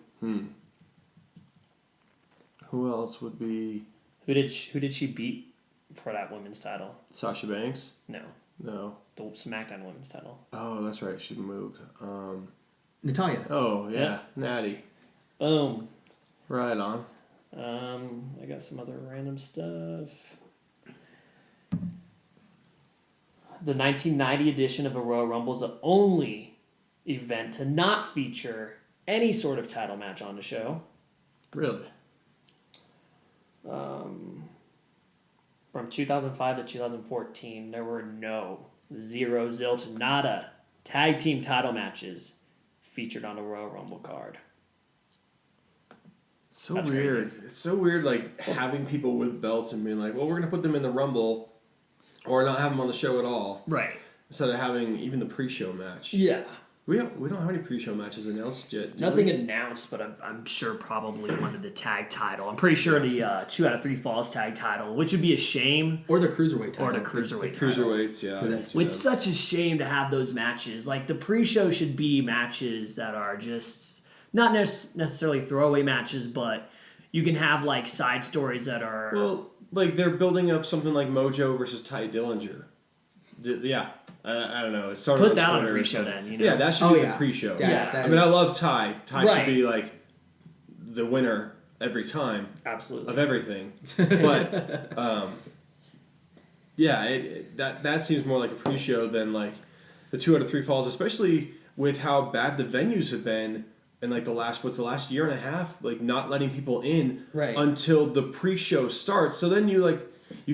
[SPEAKER 1] Who else would be
[SPEAKER 2] Who did she beat for that women's title?
[SPEAKER 1] Sasha Banks?
[SPEAKER 2] No,
[SPEAKER 1] No.
[SPEAKER 2] the SmackDown women's title.
[SPEAKER 1] Oh, that's right. She moved.
[SPEAKER 3] Natalia.
[SPEAKER 1] Oh yeah,
[SPEAKER 2] Yeah.
[SPEAKER 1] Natty.
[SPEAKER 2] Boom.
[SPEAKER 1] Right on.
[SPEAKER 2] I got some other random stuff. The 1990 edition of the Royal Rumble is the only event to not feature any sort of title match on the show.
[SPEAKER 1] Really?
[SPEAKER 2] From 2005 to 2014, there were zero, zilch, nada tag team title matches featured on the Royal Rumble card.
[SPEAKER 1] So
[SPEAKER 2] That's
[SPEAKER 1] weird.
[SPEAKER 2] crazy.
[SPEAKER 1] It's so weird, like having people with belts and being like, well, we're gonna put them in the Rumble, or not have them on the show at all,
[SPEAKER 2] Right.
[SPEAKER 1] instead of having even the pre-show match.
[SPEAKER 2] Yeah.
[SPEAKER 1] We don't have any pre-show matches announced yet. do
[SPEAKER 2] Nothing
[SPEAKER 1] we?
[SPEAKER 2] announced, but I'm sure probably wanted the tag title. I'm pretty sure the 2 out of 3 falls tag title, which would be a shame,
[SPEAKER 3] Or the cruiserweight title.
[SPEAKER 2] or the cruiserweight title.
[SPEAKER 1] Cruiserweights, yeah.
[SPEAKER 3] Because that's-
[SPEAKER 2] It's such a shame to have those matches. Like the pre-show should be matches that are just not necessarily throwaway matches, but you can have like side stories that are.
[SPEAKER 1] Well, like they're building up something like Mojo versus Ty Dillinger. Yeah, I don't know. It started
[SPEAKER 2] Put that on a
[SPEAKER 1] Twitter or
[SPEAKER 2] pre-show
[SPEAKER 1] something.
[SPEAKER 2] then. You know.
[SPEAKER 1] Yeah, that should
[SPEAKER 3] Oh,
[SPEAKER 1] be
[SPEAKER 3] yeah.
[SPEAKER 1] the pre-show.
[SPEAKER 3] Yeah,
[SPEAKER 2] Yeah.
[SPEAKER 1] I mean, I love Ty. Ty
[SPEAKER 2] Right.
[SPEAKER 1] should be like the winner every time
[SPEAKER 2] Absolutely.
[SPEAKER 1] of everything. But yeah, that seems more like a pre-show than like the 2 out of 3 falls, especially with how bad the venues have been in like the last year and a half, like not letting people in
[SPEAKER 2] Right.
[SPEAKER 1] until the pre-show starts. So then you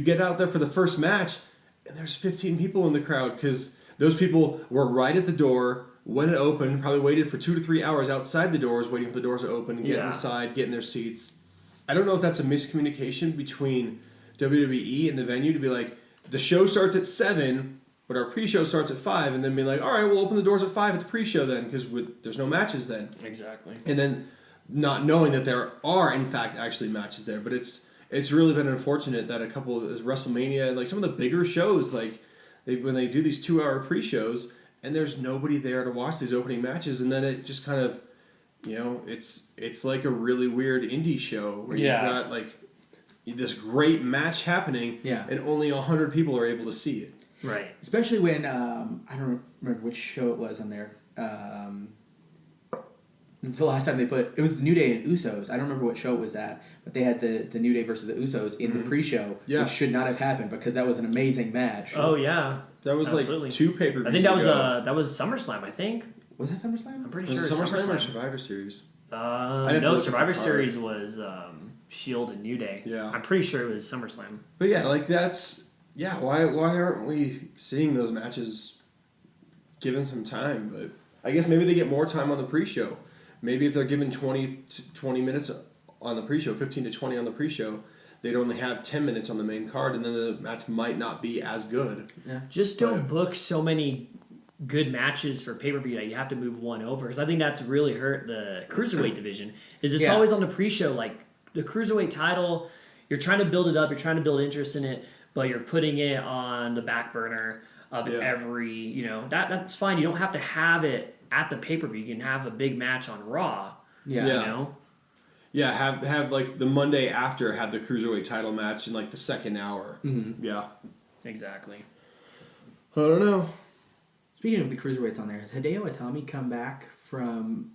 [SPEAKER 1] get out there for the first match, and there's 15 people in the crowd because those people were right at the door when it opened, probably waited for 2 to 3 hours outside the doors, waiting for the doors to open and get
[SPEAKER 2] Yeah.
[SPEAKER 1] inside, get in their seats. I don't know if that's a miscommunication between WWE and the venue to be like, the show starts at 7, but our pre-show starts at 5, and then be like, all right, we'll open the doors at 5 at the pre-show then, because there's no matches then.
[SPEAKER 2] Exactly.
[SPEAKER 1] And then not knowing that there are, in fact, actually matches there. But it's really been unfortunate that a couple of WrestleMania and like some of the bigger shows, like when they do these 2-hour pre-shows, and there's nobody there to watch these opening matches, and then it just kind of, it's like a really weird indie show where
[SPEAKER 2] Yeah.
[SPEAKER 1] you've got like this great match happening,
[SPEAKER 3] Yeah.
[SPEAKER 1] and only 100 people are able to see it.
[SPEAKER 2] Right.
[SPEAKER 3] Especially when I don't remember which show it was on there. The last time it was the New Day and Usos. I don't remember what show it was at, but they had the New Day versus the Usos in the pre-show,
[SPEAKER 1] Yeah.
[SPEAKER 3] which should not have happened because that was an amazing match.
[SPEAKER 2] Oh yeah.
[SPEAKER 1] That was
[SPEAKER 2] Absolutely.
[SPEAKER 1] like 2 pay-per-views
[SPEAKER 2] I think that was
[SPEAKER 1] ago.
[SPEAKER 2] that was Summerslam. I think.
[SPEAKER 3] Was that SummerSlam?
[SPEAKER 2] I'm pretty
[SPEAKER 1] Was
[SPEAKER 2] sure
[SPEAKER 1] it
[SPEAKER 2] it's
[SPEAKER 1] SummerSlam or
[SPEAKER 2] SummerSlam.
[SPEAKER 1] Survivor Series? didn't
[SPEAKER 2] No,
[SPEAKER 1] look at the
[SPEAKER 2] Survivor
[SPEAKER 1] card.
[SPEAKER 2] Series was Shield and New Day.
[SPEAKER 1] Yeah.
[SPEAKER 2] I'm pretty sure it was SummerSlam.
[SPEAKER 1] But yeah, like why aren't we seeing those matches given some time? But I guess maybe they get more time on the pre-show. Maybe if they're given 20 minutes on the pre-show, 15 to 20 on the pre-show, they'd only have 10 minutes on the main card, and then the match might not be as good.
[SPEAKER 2] Just don't book so many good matches for pay-per-view that you have to move one over, because I think that's really hurt the cruiserweight division. It's
[SPEAKER 3] Yeah.
[SPEAKER 2] always on the pre-show, like the cruiserweight title. You're trying to build it up, you're trying to build interest in it, but you're putting it on the back burner of
[SPEAKER 1] Yeah.
[SPEAKER 2] every. That's fine. You don't have to have it at the pay-per-view. You can have a big match on Raw.
[SPEAKER 3] Yeah.
[SPEAKER 1] Yeah.
[SPEAKER 2] You know.
[SPEAKER 1] Yeah, have like the Monday after have the cruiserweight title match in like the second hour.
[SPEAKER 3] Mm-hmm.
[SPEAKER 1] Yeah,
[SPEAKER 2] Exactly.
[SPEAKER 1] I don't know.
[SPEAKER 3] Speaking of the cruiserweights on there, has Hideo Itami come back from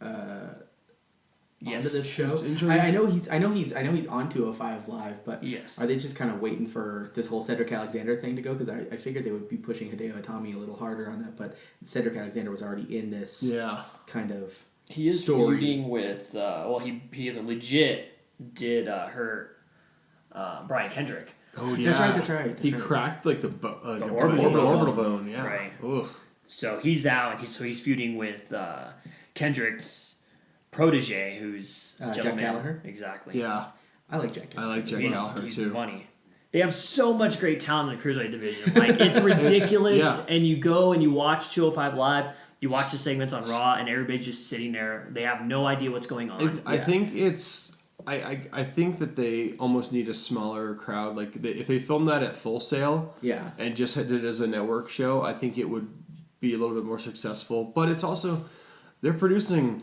[SPEAKER 2] Yes.
[SPEAKER 3] onto the show?
[SPEAKER 1] His injury?
[SPEAKER 3] I know he's on 205 Live, but
[SPEAKER 2] Yes.
[SPEAKER 3] are they just kind of waiting for this whole Cedric Alexander thing to go? Because I figured they would be pushing Hideo Itami a little harder on that, but Cedric Alexander was already in this
[SPEAKER 1] Yeah.
[SPEAKER 3] kind of
[SPEAKER 2] He is
[SPEAKER 3] story.
[SPEAKER 2] feuding with. He legit did hurt Brian Kendrick.
[SPEAKER 1] Oh
[SPEAKER 3] That's right, that's right.
[SPEAKER 1] He
[SPEAKER 3] That's right.
[SPEAKER 1] cracked like the
[SPEAKER 2] orbital
[SPEAKER 1] orbital
[SPEAKER 2] bone.
[SPEAKER 1] bone. Yeah.
[SPEAKER 2] Right.
[SPEAKER 1] Ugh.
[SPEAKER 2] So he's out, and he's feuding with Kendrick's protege, who's
[SPEAKER 3] Jack
[SPEAKER 2] Gentleman.
[SPEAKER 3] Gallagher?
[SPEAKER 2] Exactly.
[SPEAKER 1] Yeah,
[SPEAKER 3] I like Jack.
[SPEAKER 1] I like Jack
[SPEAKER 2] He's,
[SPEAKER 1] Gallagher
[SPEAKER 2] he's
[SPEAKER 1] too.
[SPEAKER 2] funny. They have so much great talent in the cruiserweight division. Like it's ridiculous.
[SPEAKER 1] Yeah.
[SPEAKER 2] And you go and you watch 205 Live. You watch the segments on Raw, and everybody's just sitting there. They have no idea what's going on.
[SPEAKER 1] I think it's. I think that they almost need a smaller crowd. Like if they filmed that at Full Sail
[SPEAKER 3] Yeah.
[SPEAKER 1] and just did it as a network show, I think it would be a little bit more successful. But it's also they're producing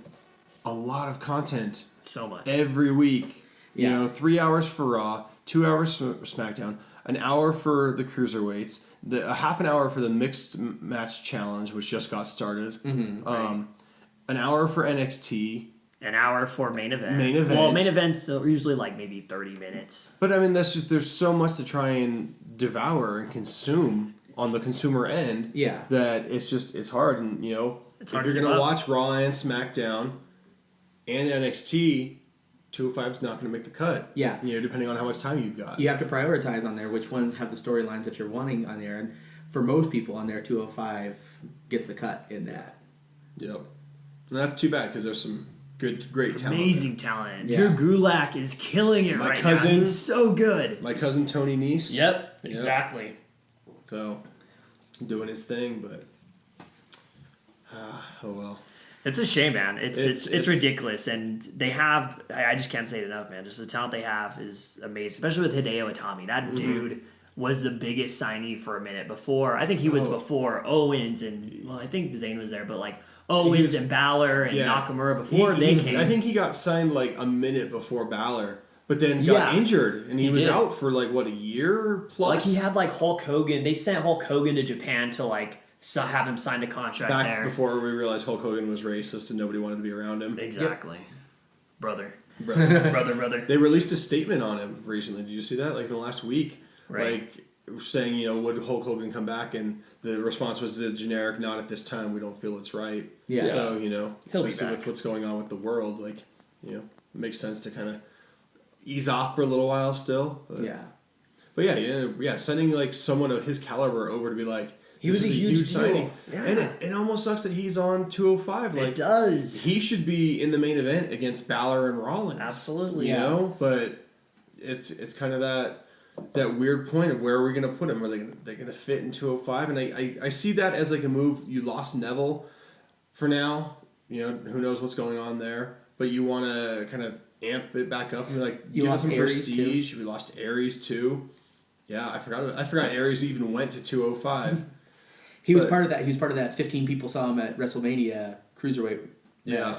[SPEAKER 1] a lot of content
[SPEAKER 2] So much.
[SPEAKER 1] every week.
[SPEAKER 3] Yeah.
[SPEAKER 1] You know, 3 hours for Raw, 2 hours for SmackDown, an hour for the cruiserweights, a half an hour for the mixed match challenge, which just got started.
[SPEAKER 3] Mm-hmm.
[SPEAKER 1] An hour for NXT.
[SPEAKER 2] An hour for main event.
[SPEAKER 1] Main event.
[SPEAKER 2] Well, main events are usually like maybe 30 minutes.
[SPEAKER 1] But I mean, there's so much to try and devour and consume on the consumer end.
[SPEAKER 3] Yeah.
[SPEAKER 1] That it's hard, and
[SPEAKER 2] It's
[SPEAKER 1] if
[SPEAKER 2] hard
[SPEAKER 1] you're
[SPEAKER 2] to
[SPEAKER 1] gonna
[SPEAKER 2] keep up.
[SPEAKER 1] watch Raw and SmackDown and NXT, 205 is not gonna make the cut.
[SPEAKER 3] Yeah.
[SPEAKER 1] Depending on how much time you've got.
[SPEAKER 3] You have to prioritize on there which ones have the storylines that you're wanting on there, and for most people on there, 205 gets the cut in that.
[SPEAKER 1] Yep. And that's too bad because there's some great talent.
[SPEAKER 2] Amazing talent.
[SPEAKER 3] Yeah.
[SPEAKER 2] Drew Gulak is killing it
[SPEAKER 1] My
[SPEAKER 2] right
[SPEAKER 1] cousin-
[SPEAKER 2] now. He's so good.
[SPEAKER 1] My cousin Tony Nese.
[SPEAKER 2] Yep,
[SPEAKER 1] Yep.
[SPEAKER 2] exactly.
[SPEAKER 1] So, doing his thing, but oh well.
[SPEAKER 2] It's a shame, man.
[SPEAKER 1] It's-
[SPEAKER 2] It's ridiculous, and they have. I just can't say it enough, man. Just the talent they have is amazing, especially with Hideo Itami. That
[SPEAKER 1] Mm-hmm.
[SPEAKER 2] dude was the biggest signee for a minute before. I think he was
[SPEAKER 1] Oh.
[SPEAKER 2] before Owens and I think Zayn was there, but like Owens and Balor and
[SPEAKER 1] Yeah.
[SPEAKER 2] Nakamura before they came.
[SPEAKER 1] I think he got signed like a minute before Balor, but then got
[SPEAKER 2] Yeah.
[SPEAKER 1] injured, and he
[SPEAKER 2] He
[SPEAKER 1] was
[SPEAKER 2] did.
[SPEAKER 1] out for like what, a year plus.
[SPEAKER 2] like he had like Hulk Hogan. They sent Hulk Hogan to Japan to like have him sign a contract
[SPEAKER 1] back
[SPEAKER 2] there.
[SPEAKER 1] before we realized Hulk Hogan was racist and nobody wanted to be around him.
[SPEAKER 2] Exactly, brother,
[SPEAKER 1] Brother.
[SPEAKER 2] brother.
[SPEAKER 1] They released a statement on him recently. Did you see that? Like in the last week,
[SPEAKER 2] Right.
[SPEAKER 1] like saying, would Hulk Hogan come back? And the response was the generic, "Not at this time. We don't feel it's right."
[SPEAKER 3] Yeah.
[SPEAKER 1] So
[SPEAKER 2] He'll be
[SPEAKER 1] especially
[SPEAKER 2] back.
[SPEAKER 1] with what's going on with the world, like it makes sense to kind of ease off for a little while still. But,
[SPEAKER 3] Yeah.
[SPEAKER 1] But yeah. Sending like someone of his caliber over to be like,
[SPEAKER 2] He
[SPEAKER 1] this
[SPEAKER 2] was
[SPEAKER 1] is
[SPEAKER 2] a huge deal.
[SPEAKER 1] signing,
[SPEAKER 2] Yeah.
[SPEAKER 1] and it almost sucks that he's on 205.
[SPEAKER 2] It
[SPEAKER 1] Like
[SPEAKER 2] does.
[SPEAKER 1] he should be in the main event against Balor and Rollins.
[SPEAKER 2] Absolutely.
[SPEAKER 3] Yeah.
[SPEAKER 1] But it's kind of that weird point of where are we going to put him? Are they going to fit in 205? And I see that as like a move. You lost Neville for now. Who knows what's going on there? But you want to kind of amp it back up and be like,
[SPEAKER 3] You
[SPEAKER 1] give us
[SPEAKER 3] lost
[SPEAKER 1] some
[SPEAKER 3] Aries,
[SPEAKER 1] prestige. We lost Aries too. Yeah, I forgot Aries even went to 205.
[SPEAKER 3] He was
[SPEAKER 1] But-
[SPEAKER 3] part of that. He was part of that. 15 people saw him at WrestleMania cruiserweight.
[SPEAKER 1] Yeah.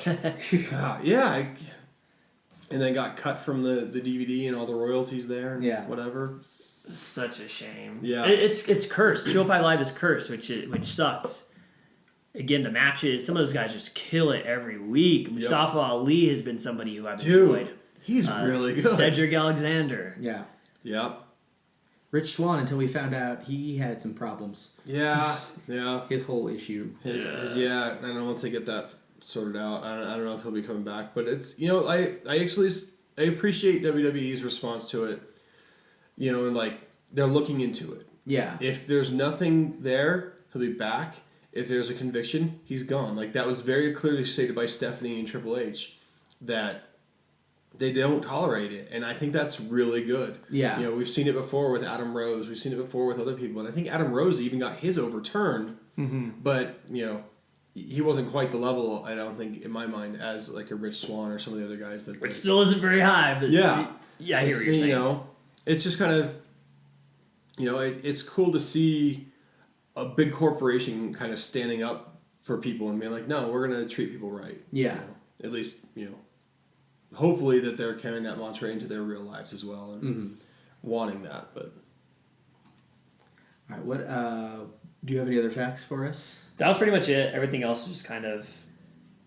[SPEAKER 1] And then got cut from the DVD and all the royalties there. And
[SPEAKER 3] Yeah.
[SPEAKER 1] Whatever.
[SPEAKER 2] Such a shame.
[SPEAKER 1] Yeah.
[SPEAKER 2] It's cursed. 205 Live is cursed, which sucks. Again, the matches, some of those guys just kill it every week. Mustafa Ali has been somebody who I've enjoyed.
[SPEAKER 1] He's really good.
[SPEAKER 2] Cedric Alexander.
[SPEAKER 3] Yeah.
[SPEAKER 1] Yep.
[SPEAKER 3] Rich Swann, until we found out he had some problems.
[SPEAKER 1] Yeah. Yeah.
[SPEAKER 3] His whole issue.
[SPEAKER 1] I don't know once they get that sorted out. I don't know if he'll be coming back, but it's I appreciate WWE's response to it. And like they're looking into it.
[SPEAKER 3] Yeah.
[SPEAKER 1] If there's nothing there, he'll be back. If there's a conviction, he's gone. Like that was very clearly stated by Stephanie and Triple H that they don't tolerate it, and I think that's really good.
[SPEAKER 3] Yeah.
[SPEAKER 1] We've seen it before with Adam Rose. We've seen it before with other people, and I think Adam Rose even got his overturned.
[SPEAKER 2] Mm-hmm.
[SPEAKER 1] But he wasn't quite the level, I don't think, in my mind, as like a Rich Swann or some of the other guys that.
[SPEAKER 2] Which still isn't very high, but
[SPEAKER 1] Yeah.
[SPEAKER 2] I hear what you're saying.
[SPEAKER 1] It's just kind of, it's cool to see a big corporation kind of standing up for people and being like, no, we're gonna treat people right.
[SPEAKER 3] Yeah.
[SPEAKER 1] At least hopefully that they're carrying that mantra into their real lives as well and
[SPEAKER 3] Mm-hmm.
[SPEAKER 1] wanting that. But
[SPEAKER 3] All right. What? Do you have any other facts for us?
[SPEAKER 2] That was pretty much it. Everything else was just kind of,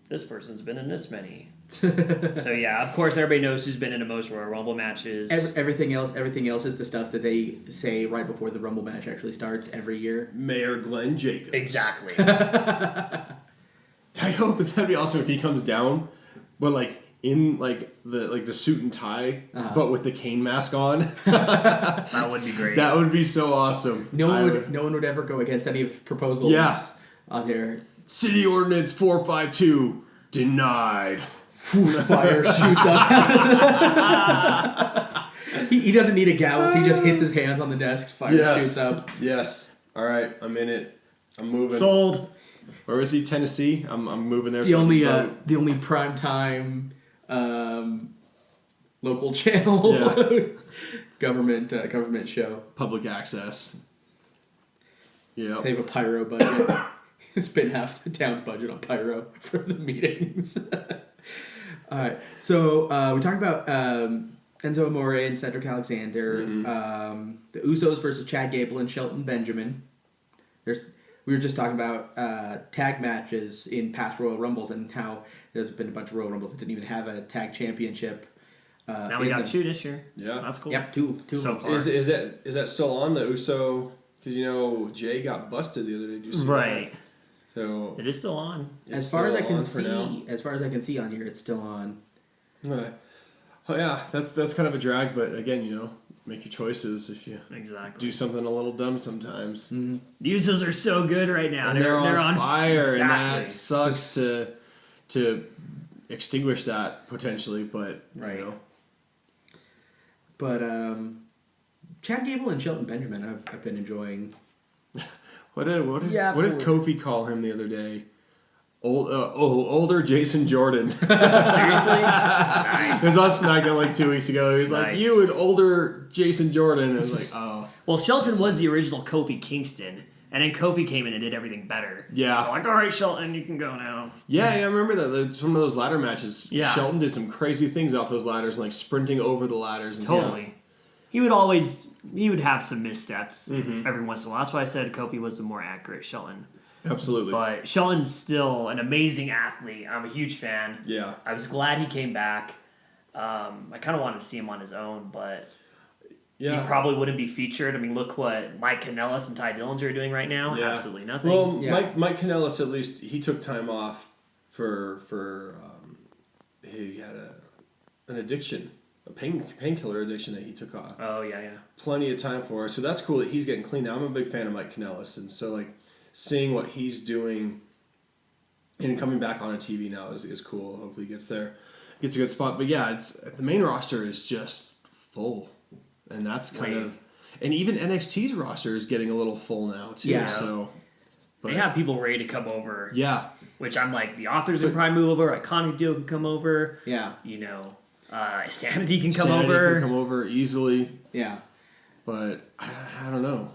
[SPEAKER 2] this person's been in this many. So yeah, of course everybody knows who's been in the most Royal Rumble matches.
[SPEAKER 3] Everything else is the stuff that they say right before the Rumble match actually starts every year.
[SPEAKER 1] Mayor Glenn Jacobs.
[SPEAKER 2] Exactly.
[SPEAKER 1] I hope that'd be awesome if he comes down, but like in like the suit and tie,
[SPEAKER 3] Uh-huh.
[SPEAKER 1] but with the cane mask on.
[SPEAKER 2] That would be great.
[SPEAKER 1] That would be so awesime.
[SPEAKER 3] No one would ever go against any of proposals.
[SPEAKER 1] Yeah.
[SPEAKER 3] On there.
[SPEAKER 1] City Ordinance 452 denied.
[SPEAKER 3] Fire shoots up. he doesn't need a gavel. He just hits his hands on the desk. Fire shoots up.
[SPEAKER 1] Yes. All right, I'm in it. I'm moving.
[SPEAKER 2] Sold.
[SPEAKER 1] Where is he? Tennessee. I'm moving there.
[SPEAKER 3] The
[SPEAKER 1] so I
[SPEAKER 3] only
[SPEAKER 1] can vote.
[SPEAKER 3] the only prime time local channel government show.
[SPEAKER 1] Public access. Yeah.
[SPEAKER 3] They have a pyro budget. Spend half the town's budget on pyro for the meetings. All right, so we talked about Enzo Amore and Cedric Alexander,
[SPEAKER 1] Mm-hmm.
[SPEAKER 3] the Usos versus Chad Gable and Shelton Benjamin. There's we were just talking about tag matches in past Royal Rumbles and how there's been a bunch of Royal Rumbles that didn't even have a tag championship.
[SPEAKER 2] Now we got two this year.
[SPEAKER 1] Yeah.
[SPEAKER 2] That's cool.
[SPEAKER 3] Yep, two.
[SPEAKER 2] So
[SPEAKER 3] of them.
[SPEAKER 2] far.
[SPEAKER 1] Is that still on the Uso? Because Jay got busted the other day. Did you see
[SPEAKER 2] Right.
[SPEAKER 1] that? So
[SPEAKER 2] It is still on.
[SPEAKER 1] it's
[SPEAKER 3] As far as I
[SPEAKER 1] still
[SPEAKER 3] can
[SPEAKER 1] on for now.
[SPEAKER 3] see, as far as I can see on here, it's still on.
[SPEAKER 1] Right. Oh yeah, that's kind of a drag, but again, make your choices if you
[SPEAKER 2] Exactly.
[SPEAKER 1] do something a little dumb sometimes.
[SPEAKER 3] Mm-hmm.
[SPEAKER 2] The Usos are so good right now.
[SPEAKER 1] And they're on fire, and
[SPEAKER 2] Exactly.
[SPEAKER 1] that sucks to extinguish that potentially, but
[SPEAKER 3] Right. But Chad Gable and Shelton Benjamin, I've been enjoying.
[SPEAKER 1] What did
[SPEAKER 2] Yeah,
[SPEAKER 1] Kofi call him the other day? Older Jason Jordan.
[SPEAKER 2] Seriously? Nice.
[SPEAKER 1] It was on SmackDown like 2 weeks ago. He was like,
[SPEAKER 2] Nice.
[SPEAKER 1] "You and older Jason Jordan." And I was like, "Oh,
[SPEAKER 2] Well, Shelton was the original Kofi Kingston, and then Kofi came in and did everything better.
[SPEAKER 1] yeah,
[SPEAKER 2] Like, all right, Shelton, you can go now.
[SPEAKER 1] yeah." I remember that. Some of those ladder matches.
[SPEAKER 2] Yeah.
[SPEAKER 1] Shelton did some crazy things off those ladders, like sprinting over the ladders and stuff.
[SPEAKER 2] Totally. He would have some missteps
[SPEAKER 1] Mhm.
[SPEAKER 2] every once in a while. That's why I said Kofi was the more accurate Shelton.
[SPEAKER 1] Absolutely.
[SPEAKER 2] But Shelton's still an amazing athlete. I'm a huge fan.
[SPEAKER 1] Yeah.
[SPEAKER 2] I was glad he came back. I kind of wanted to see him on his own, but
[SPEAKER 1] Yeah.
[SPEAKER 2] he probably wouldn't be featured. I mean, look what Mike Kanellis and Ty Dillinger are doing right now.
[SPEAKER 1] Yeah.
[SPEAKER 2] Absolutely nothing.
[SPEAKER 1] Well,
[SPEAKER 3] Yeah.
[SPEAKER 1] Mike Kanellis, at least he took time off for he had an addiction, a painkiller addiction that he took off.
[SPEAKER 2] Oh, yeah.
[SPEAKER 1] Plenty of time for it. So that's cool that he's getting clean. Now, I'm a big fan of Mike Kanellis, and so like seeing what he's doing and coming back on a TV now is cool. Hopefully, he gets a good spot. But yeah, it's the main roster is just full, and that's kind
[SPEAKER 2] Right.
[SPEAKER 1] of, and even NXT's roster is getting a little full now too.
[SPEAKER 3] Yeah.
[SPEAKER 1] So
[SPEAKER 2] They have people ready to come over,
[SPEAKER 1] yeah,
[SPEAKER 2] which I'm like, the authors can probably move over, Iconic Duo can come over,
[SPEAKER 3] Yeah,
[SPEAKER 2] Sanity can come
[SPEAKER 1] Sanity
[SPEAKER 2] over.
[SPEAKER 1] can come over easily.
[SPEAKER 3] yeah.
[SPEAKER 1] But I don't know.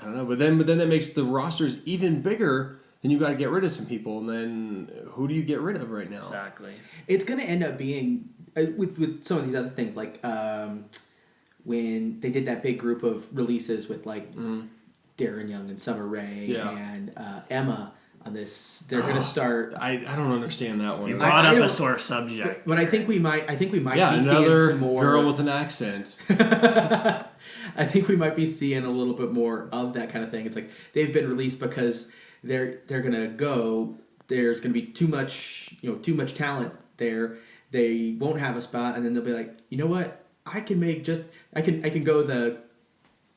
[SPEAKER 1] But then that makes the rosters even bigger. Then you got to get rid of some people, and then who do you get rid of right now?
[SPEAKER 2] Exactly.
[SPEAKER 3] It's going to end up being with some of these other things, like when they did that big group of releases with like Darren Young and Summer Rae
[SPEAKER 1] Yeah.
[SPEAKER 3] and Emma on this. They're going to start.
[SPEAKER 1] I don't understand that one.
[SPEAKER 2] You
[SPEAKER 3] I
[SPEAKER 2] brought up
[SPEAKER 3] don't-
[SPEAKER 2] a sore subject.
[SPEAKER 3] But I think we might.
[SPEAKER 1] Yeah,
[SPEAKER 3] be seeing
[SPEAKER 1] another
[SPEAKER 3] some more
[SPEAKER 1] girl with an accent.
[SPEAKER 3] I think we might be seeing a little bit more of that kind of thing. It's like they've been released because they're gonna go. There's gonna be too much talent there. They won't have a spot, and then they'll be like, you know what? I can go the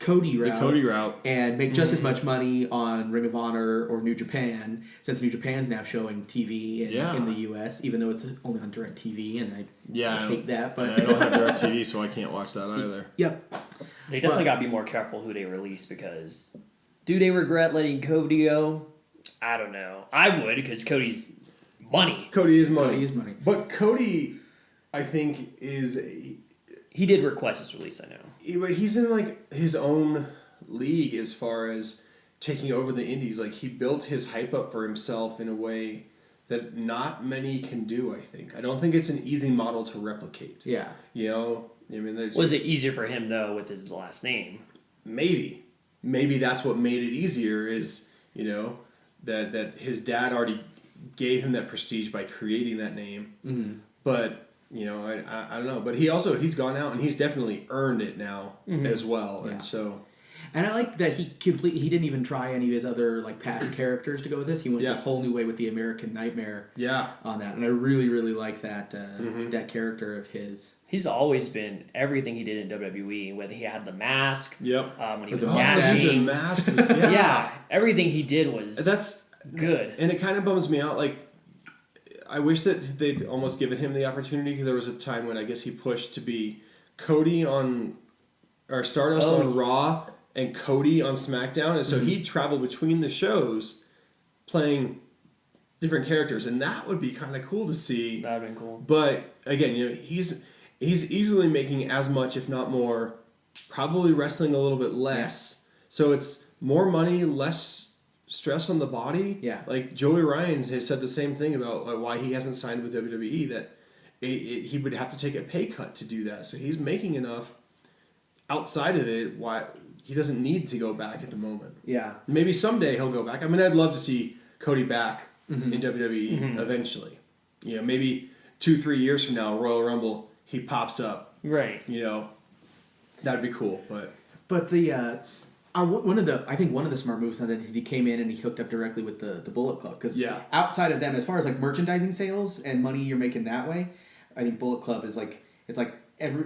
[SPEAKER 3] Cody
[SPEAKER 1] The
[SPEAKER 3] route.
[SPEAKER 1] Cody route.
[SPEAKER 3] And make just as much money on Ring of Honor or New Japan, since New Japan's now showing TV in the U.S., even though it's only on DirecTV, and I hate that. But
[SPEAKER 1] I don't have DirecTV, so I can't watch that either.
[SPEAKER 3] Yep.
[SPEAKER 2] They definitely got to be more careful who they release, because do they regret letting Cody go? I don't know. I would, because Cody's money.
[SPEAKER 1] Cody is money.
[SPEAKER 3] Cody is money.
[SPEAKER 1] But Cody, I think,
[SPEAKER 2] He did request his release, I know.
[SPEAKER 1] he's in like his own league as far as taking over the indies. Like he built his hype up for himself in a way that not many can do. I think. I don't think it's an easy model to replicate.
[SPEAKER 3] Yeah.
[SPEAKER 2] Was it easier for him, though, with his last name?
[SPEAKER 1] Maybe that's what made it easier. Is that his dad already gave him that prestige by creating that name.
[SPEAKER 3] Mm-hmm.
[SPEAKER 1] But I don't know. But he's gone out and he's definitely earned it now as well.
[SPEAKER 3] Yeah.
[SPEAKER 1] And so.
[SPEAKER 3] And I like that he didn't even try any of his other like past characters to go with this. He went this whole new way with the American Nightmare.
[SPEAKER 1] Yeah.
[SPEAKER 3] On that, and I really really like that that character of his.
[SPEAKER 2] He's always been everything he did in WWE, whether he had the mask,
[SPEAKER 1] Yep.
[SPEAKER 2] when he
[SPEAKER 3] With
[SPEAKER 2] was
[SPEAKER 3] the mustache.
[SPEAKER 1] The
[SPEAKER 2] dashing.
[SPEAKER 1] mask was, yeah.
[SPEAKER 2] Yeah, everything he did was
[SPEAKER 1] That's
[SPEAKER 2] good.
[SPEAKER 1] and it kind of bums me out. Like, I wish that they'd almost given him the opportunity, because there was a time when I guess he pushed to be Cody on, or Stardust on Raw and Cody on SmackDown, and so he traveled between the shows, playing different characters, and that would be kind of cool to see.
[SPEAKER 2] That would have been cool.
[SPEAKER 1] But again, he's easily making as much, if not more, probably wrestling a little bit less. So it's more money, less stress on the body.
[SPEAKER 3] Yeah.
[SPEAKER 1] Like Joey Ryan has said the same thing about why he hasn't signed with WWE, that he would have to take a pay cut to do that. So he's making enough outside of it he doesn't need to go back at the moment.
[SPEAKER 3] Yeah.
[SPEAKER 1] Maybe someday he'll go back. I mean, I'd love to see Cody back
[SPEAKER 3] Mhm.
[SPEAKER 1] in WWE
[SPEAKER 2] Mhm.
[SPEAKER 1] eventually. You know, maybe 2-3 years from now, Royal Rumble, he pops up.
[SPEAKER 2] Right.
[SPEAKER 1] You know, that'd be cool. But
[SPEAKER 3] the I think one of the smart moves on that is he came in and he hooked up directly with the Bullet Club, because
[SPEAKER 1] Yeah.
[SPEAKER 3] outside of them, as far as like merchandising sales and money you're making that way, I think Bullet Club is like it's like every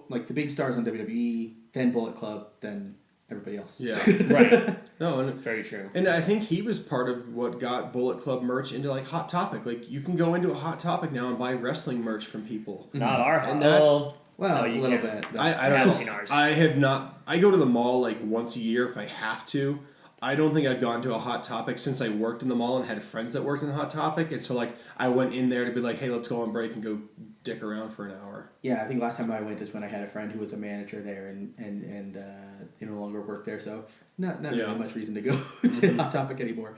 [SPEAKER 3] like the big stars on WWE, then Bullet Club, then everybody else.
[SPEAKER 1] yeah,
[SPEAKER 2] Right.
[SPEAKER 1] no,
[SPEAKER 2] Very true.
[SPEAKER 1] and I think he was part of what got Bullet Club merch into like Hot Topic. Like you can go into a Hot Topic now and buy wrestling merch from people.
[SPEAKER 2] Not our
[SPEAKER 1] And
[SPEAKER 2] hot.
[SPEAKER 3] Well,
[SPEAKER 2] No,
[SPEAKER 3] a
[SPEAKER 2] you
[SPEAKER 3] little
[SPEAKER 2] can't.
[SPEAKER 3] bit. But
[SPEAKER 1] I don't
[SPEAKER 2] haven't
[SPEAKER 1] know.
[SPEAKER 2] seen ours.
[SPEAKER 1] I have not. I go to the mall like once a year if I have to. I don't think I've gone to a Hot Topic since I worked in the mall and had friends that worked in Hot Topic, and so like I went in there to be like, hey, let's go on break and go dick around for an hour.
[SPEAKER 3] yeah, I think last time I went is when I had a friend who was a manager there, and they no longer work there, so not
[SPEAKER 1] Yeah.
[SPEAKER 3] really much reason to go to Hot Topic anymore.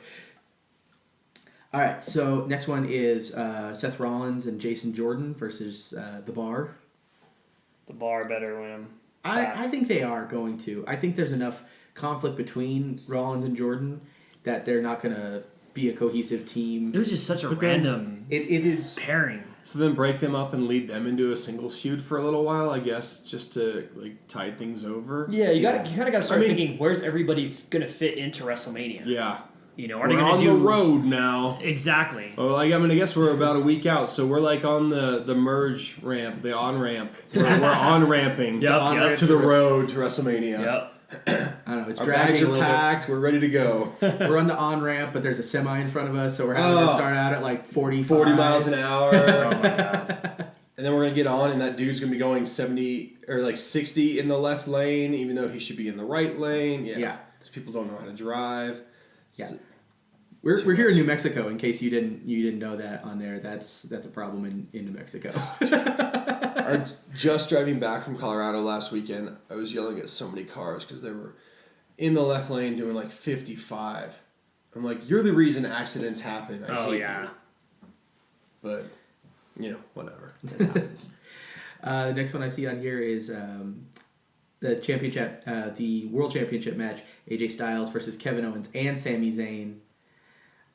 [SPEAKER 3] All right, so next one is Seth Rollins and Jason Jordan versus The Bar.
[SPEAKER 2] The Bar better win him.
[SPEAKER 3] I think they are going to. I think there's enough conflict between Rollins and Jordan that they're not going to be a cohesive team.
[SPEAKER 2] It was just such a
[SPEAKER 1] But then-
[SPEAKER 2] random
[SPEAKER 3] It is.
[SPEAKER 2] pairing.
[SPEAKER 1] So then break them up and lead them into a singles feud for a little while, I guess, just to like tide things over.
[SPEAKER 2] Yeah, you
[SPEAKER 3] Yeah.
[SPEAKER 2] got you kind of got to start
[SPEAKER 1] I mean-
[SPEAKER 2] thinking, where's everybody gonna fit into WrestleMania?
[SPEAKER 1] Yeah,
[SPEAKER 2] You know, are
[SPEAKER 1] we're
[SPEAKER 2] they gonna
[SPEAKER 1] on
[SPEAKER 2] do
[SPEAKER 1] the road now.
[SPEAKER 2] Exactly.
[SPEAKER 1] Oh, like I mean, I guess we're about a week out, so we're like on the merge ramp, the on ramp. We're on ramping
[SPEAKER 2] Yep, yep.
[SPEAKER 1] to the road to WrestleMania.
[SPEAKER 2] Yep.
[SPEAKER 3] I don't know. It's
[SPEAKER 1] Our
[SPEAKER 3] dragging
[SPEAKER 1] bags
[SPEAKER 3] a
[SPEAKER 1] are
[SPEAKER 3] little bit.
[SPEAKER 1] packed. We're ready to go.
[SPEAKER 3] We're on the on ramp, but there's a semi in front of us, so we're having to
[SPEAKER 1] Oh.
[SPEAKER 3] start out at like 45.
[SPEAKER 1] 40 miles an hour.
[SPEAKER 2] Oh my god.
[SPEAKER 1] And then we're gonna get on, and that dude's gonna be going 70 or like 60 in the left lane, even though he should be in the right lane. Yeah.
[SPEAKER 3] Yeah.
[SPEAKER 1] These people don't know how to drive.
[SPEAKER 3] Yeah. We're here in New Mexico. In case you didn't know that on there, that's a problem in New Mexico.
[SPEAKER 1] Just driving back from Colorado last weekend, I was yelling at so many cars because they were in the left lane doing like 55. I'm like, you're the reason accidents happen. I
[SPEAKER 2] Oh
[SPEAKER 1] hate
[SPEAKER 2] yeah.
[SPEAKER 1] you. But whatever.
[SPEAKER 2] It happens.
[SPEAKER 3] The next one I see on here is the championship, the World Championship match: AJ Styles versus Kevin Owens and Sami Zayn.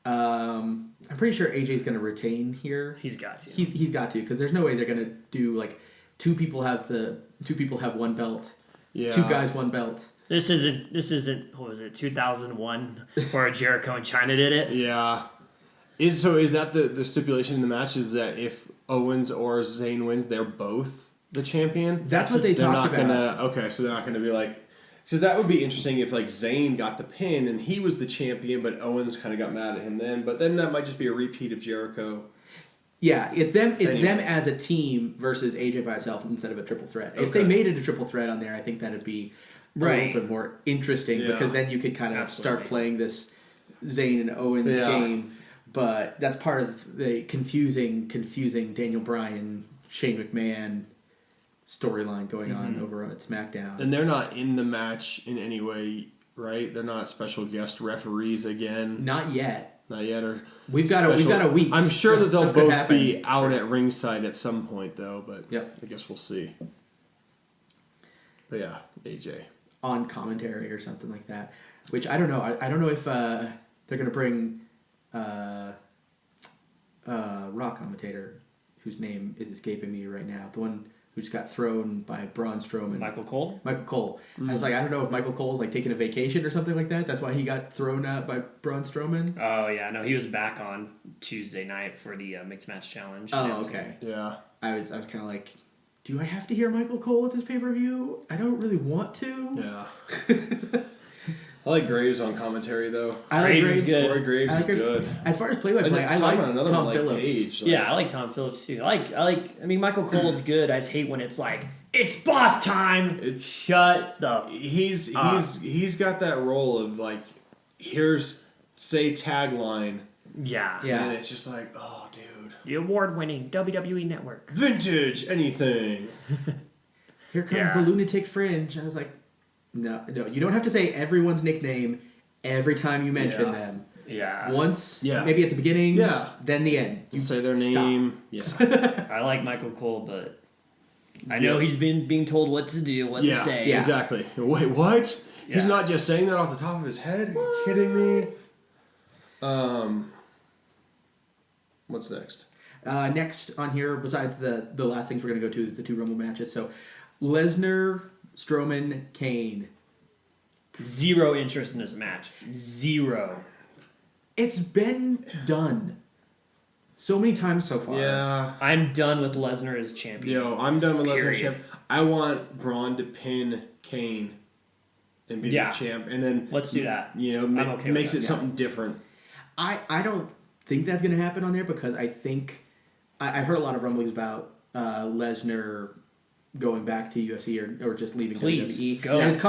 [SPEAKER 3] I'm pretty sure AJ's going to retain here.
[SPEAKER 2] He's got to.
[SPEAKER 3] He's got to, because there's no way they're going to do like two people have one belt,
[SPEAKER 1] Yeah.
[SPEAKER 3] two guys one belt.
[SPEAKER 2] This isn't what was it, 2001 where Jericho and China did it?
[SPEAKER 1] Yeah. Is that the stipulation in the match? Is that if Owens or Zayn wins, they're both the champion?
[SPEAKER 3] That's what they
[SPEAKER 1] They're
[SPEAKER 3] talked
[SPEAKER 1] not
[SPEAKER 3] about.
[SPEAKER 1] okay, so they're not gonna be like, because that would be interesting if like Zayn got the pin and he was the champion, but Owens kind of got mad at him then. But then that might just be a repeat of Jericho.
[SPEAKER 3] Yeah, it's them
[SPEAKER 1] Anyway.
[SPEAKER 3] as a team versus AJ by itself instead of a triple threat. If they
[SPEAKER 1] Okay.
[SPEAKER 3] made it a triple threat on there, I think that'd be a
[SPEAKER 2] Right.
[SPEAKER 3] little bit more interesting,
[SPEAKER 1] Yeah.
[SPEAKER 3] because then you could kind of start
[SPEAKER 2] Absolutely.
[SPEAKER 3] playing this Zayn and Owens
[SPEAKER 1] Yeah.
[SPEAKER 3] game. But that's part of the confusing Daniel Bryan, Shane McMahon storyline going on over at SmackDown.
[SPEAKER 1] And they're not in the match in any way, right? They're not special guest referees again.
[SPEAKER 3] Not yet.
[SPEAKER 1] Not yet, or
[SPEAKER 3] We've got a week.
[SPEAKER 1] I'm sure that they'll
[SPEAKER 3] Stuff could
[SPEAKER 1] both
[SPEAKER 3] happen.
[SPEAKER 1] be out at ringside at some point, though. But
[SPEAKER 3] Yep.
[SPEAKER 1] I guess we'll see. But yeah, AJ.
[SPEAKER 3] On commentary or something like that. Which I don't know. I don't know if they're gonna bring Raw commentator whose name is escaping me right now. The one who just got thrown by Braun Strowman.
[SPEAKER 2] Michael Cole?
[SPEAKER 3] Michael Cole. I was like, I don't know if Michael Cole's like taking a vacation or something like that. That's why he got thrown out by Braun Strowman.
[SPEAKER 2] Oh yeah, no, he was back on Tuesday night for the mixed match challenge.
[SPEAKER 3] Oh,
[SPEAKER 2] announcing.
[SPEAKER 3] okay.
[SPEAKER 1] Yeah.
[SPEAKER 3] I was kind of like, do I have to hear Michael Cole at this pay-per-view? I don't really want to.
[SPEAKER 1] Yeah. I like Graves on commentary though.
[SPEAKER 3] I like
[SPEAKER 2] Graves is
[SPEAKER 3] Graves.
[SPEAKER 2] good.
[SPEAKER 1] Corey Graves
[SPEAKER 3] I like
[SPEAKER 1] is
[SPEAKER 3] Graves.
[SPEAKER 1] good.
[SPEAKER 3] As far as play-by-play, I
[SPEAKER 1] Tom
[SPEAKER 3] like
[SPEAKER 1] on another
[SPEAKER 3] Tom
[SPEAKER 1] one, like
[SPEAKER 3] Phillips.
[SPEAKER 1] Paige, like-
[SPEAKER 2] Yeah, I like Tom Phillips too. I mean Michael Cole's good. I just hate when it's like, it's boss time.
[SPEAKER 1] It's-
[SPEAKER 2] Shut the
[SPEAKER 1] He's got that role of like, here's say tagline,
[SPEAKER 2] Yeah.
[SPEAKER 3] Yeah.
[SPEAKER 1] and it's just like, oh dude,
[SPEAKER 2] The award winning WWE network.
[SPEAKER 1] vintage anything.
[SPEAKER 3] Here comes
[SPEAKER 2] Yeah.
[SPEAKER 3] the lunatic fringe. I was like, no, you don't have to say everyone's nickname every time you mention
[SPEAKER 1] Yeah.
[SPEAKER 3] them.
[SPEAKER 2] Yeah.
[SPEAKER 3] Once,
[SPEAKER 1] Yeah.
[SPEAKER 3] maybe at the beginning,
[SPEAKER 1] Yeah.
[SPEAKER 3] then the end.
[SPEAKER 1] You say their
[SPEAKER 3] stop.
[SPEAKER 1] name. Yeah.
[SPEAKER 2] I like Michael Cole, but I know he's been being told what to do, what to say.
[SPEAKER 3] Yeah.
[SPEAKER 1] Exactly. Wait, what? He's
[SPEAKER 2] Yeah.
[SPEAKER 1] not just saying that off the top of his head. Are you kidding me? What's next?
[SPEAKER 3] Next on here, besides the last things we're going to go to, is the 2 Rumble matches. So, Lesnar, Strowman, Kane.
[SPEAKER 2] Zero interest in this match. Zero.
[SPEAKER 3] It's been done so many times so far.
[SPEAKER 1] Yeah.
[SPEAKER 2] I'm done with Lesnar as champion.
[SPEAKER 1] Yo, I'm done with Lesnar
[SPEAKER 2] Period.
[SPEAKER 1] champ. I want Braun to pin Kane and be
[SPEAKER 2] Yeah.
[SPEAKER 1] the champ, and then
[SPEAKER 2] Let's do that.
[SPEAKER 1] You know,
[SPEAKER 2] I'm okay with
[SPEAKER 1] makes
[SPEAKER 2] that,
[SPEAKER 1] it
[SPEAKER 2] yeah.
[SPEAKER 1] something different.
[SPEAKER 3] I don't think that's going to happen on there because I think I've heard a lot of rumblings about Lesnar going back to UFC or just leaving
[SPEAKER 2] Please,
[SPEAKER 3] WWE.
[SPEAKER 2] go.
[SPEAKER 3] And his
[SPEAKER 1] Go.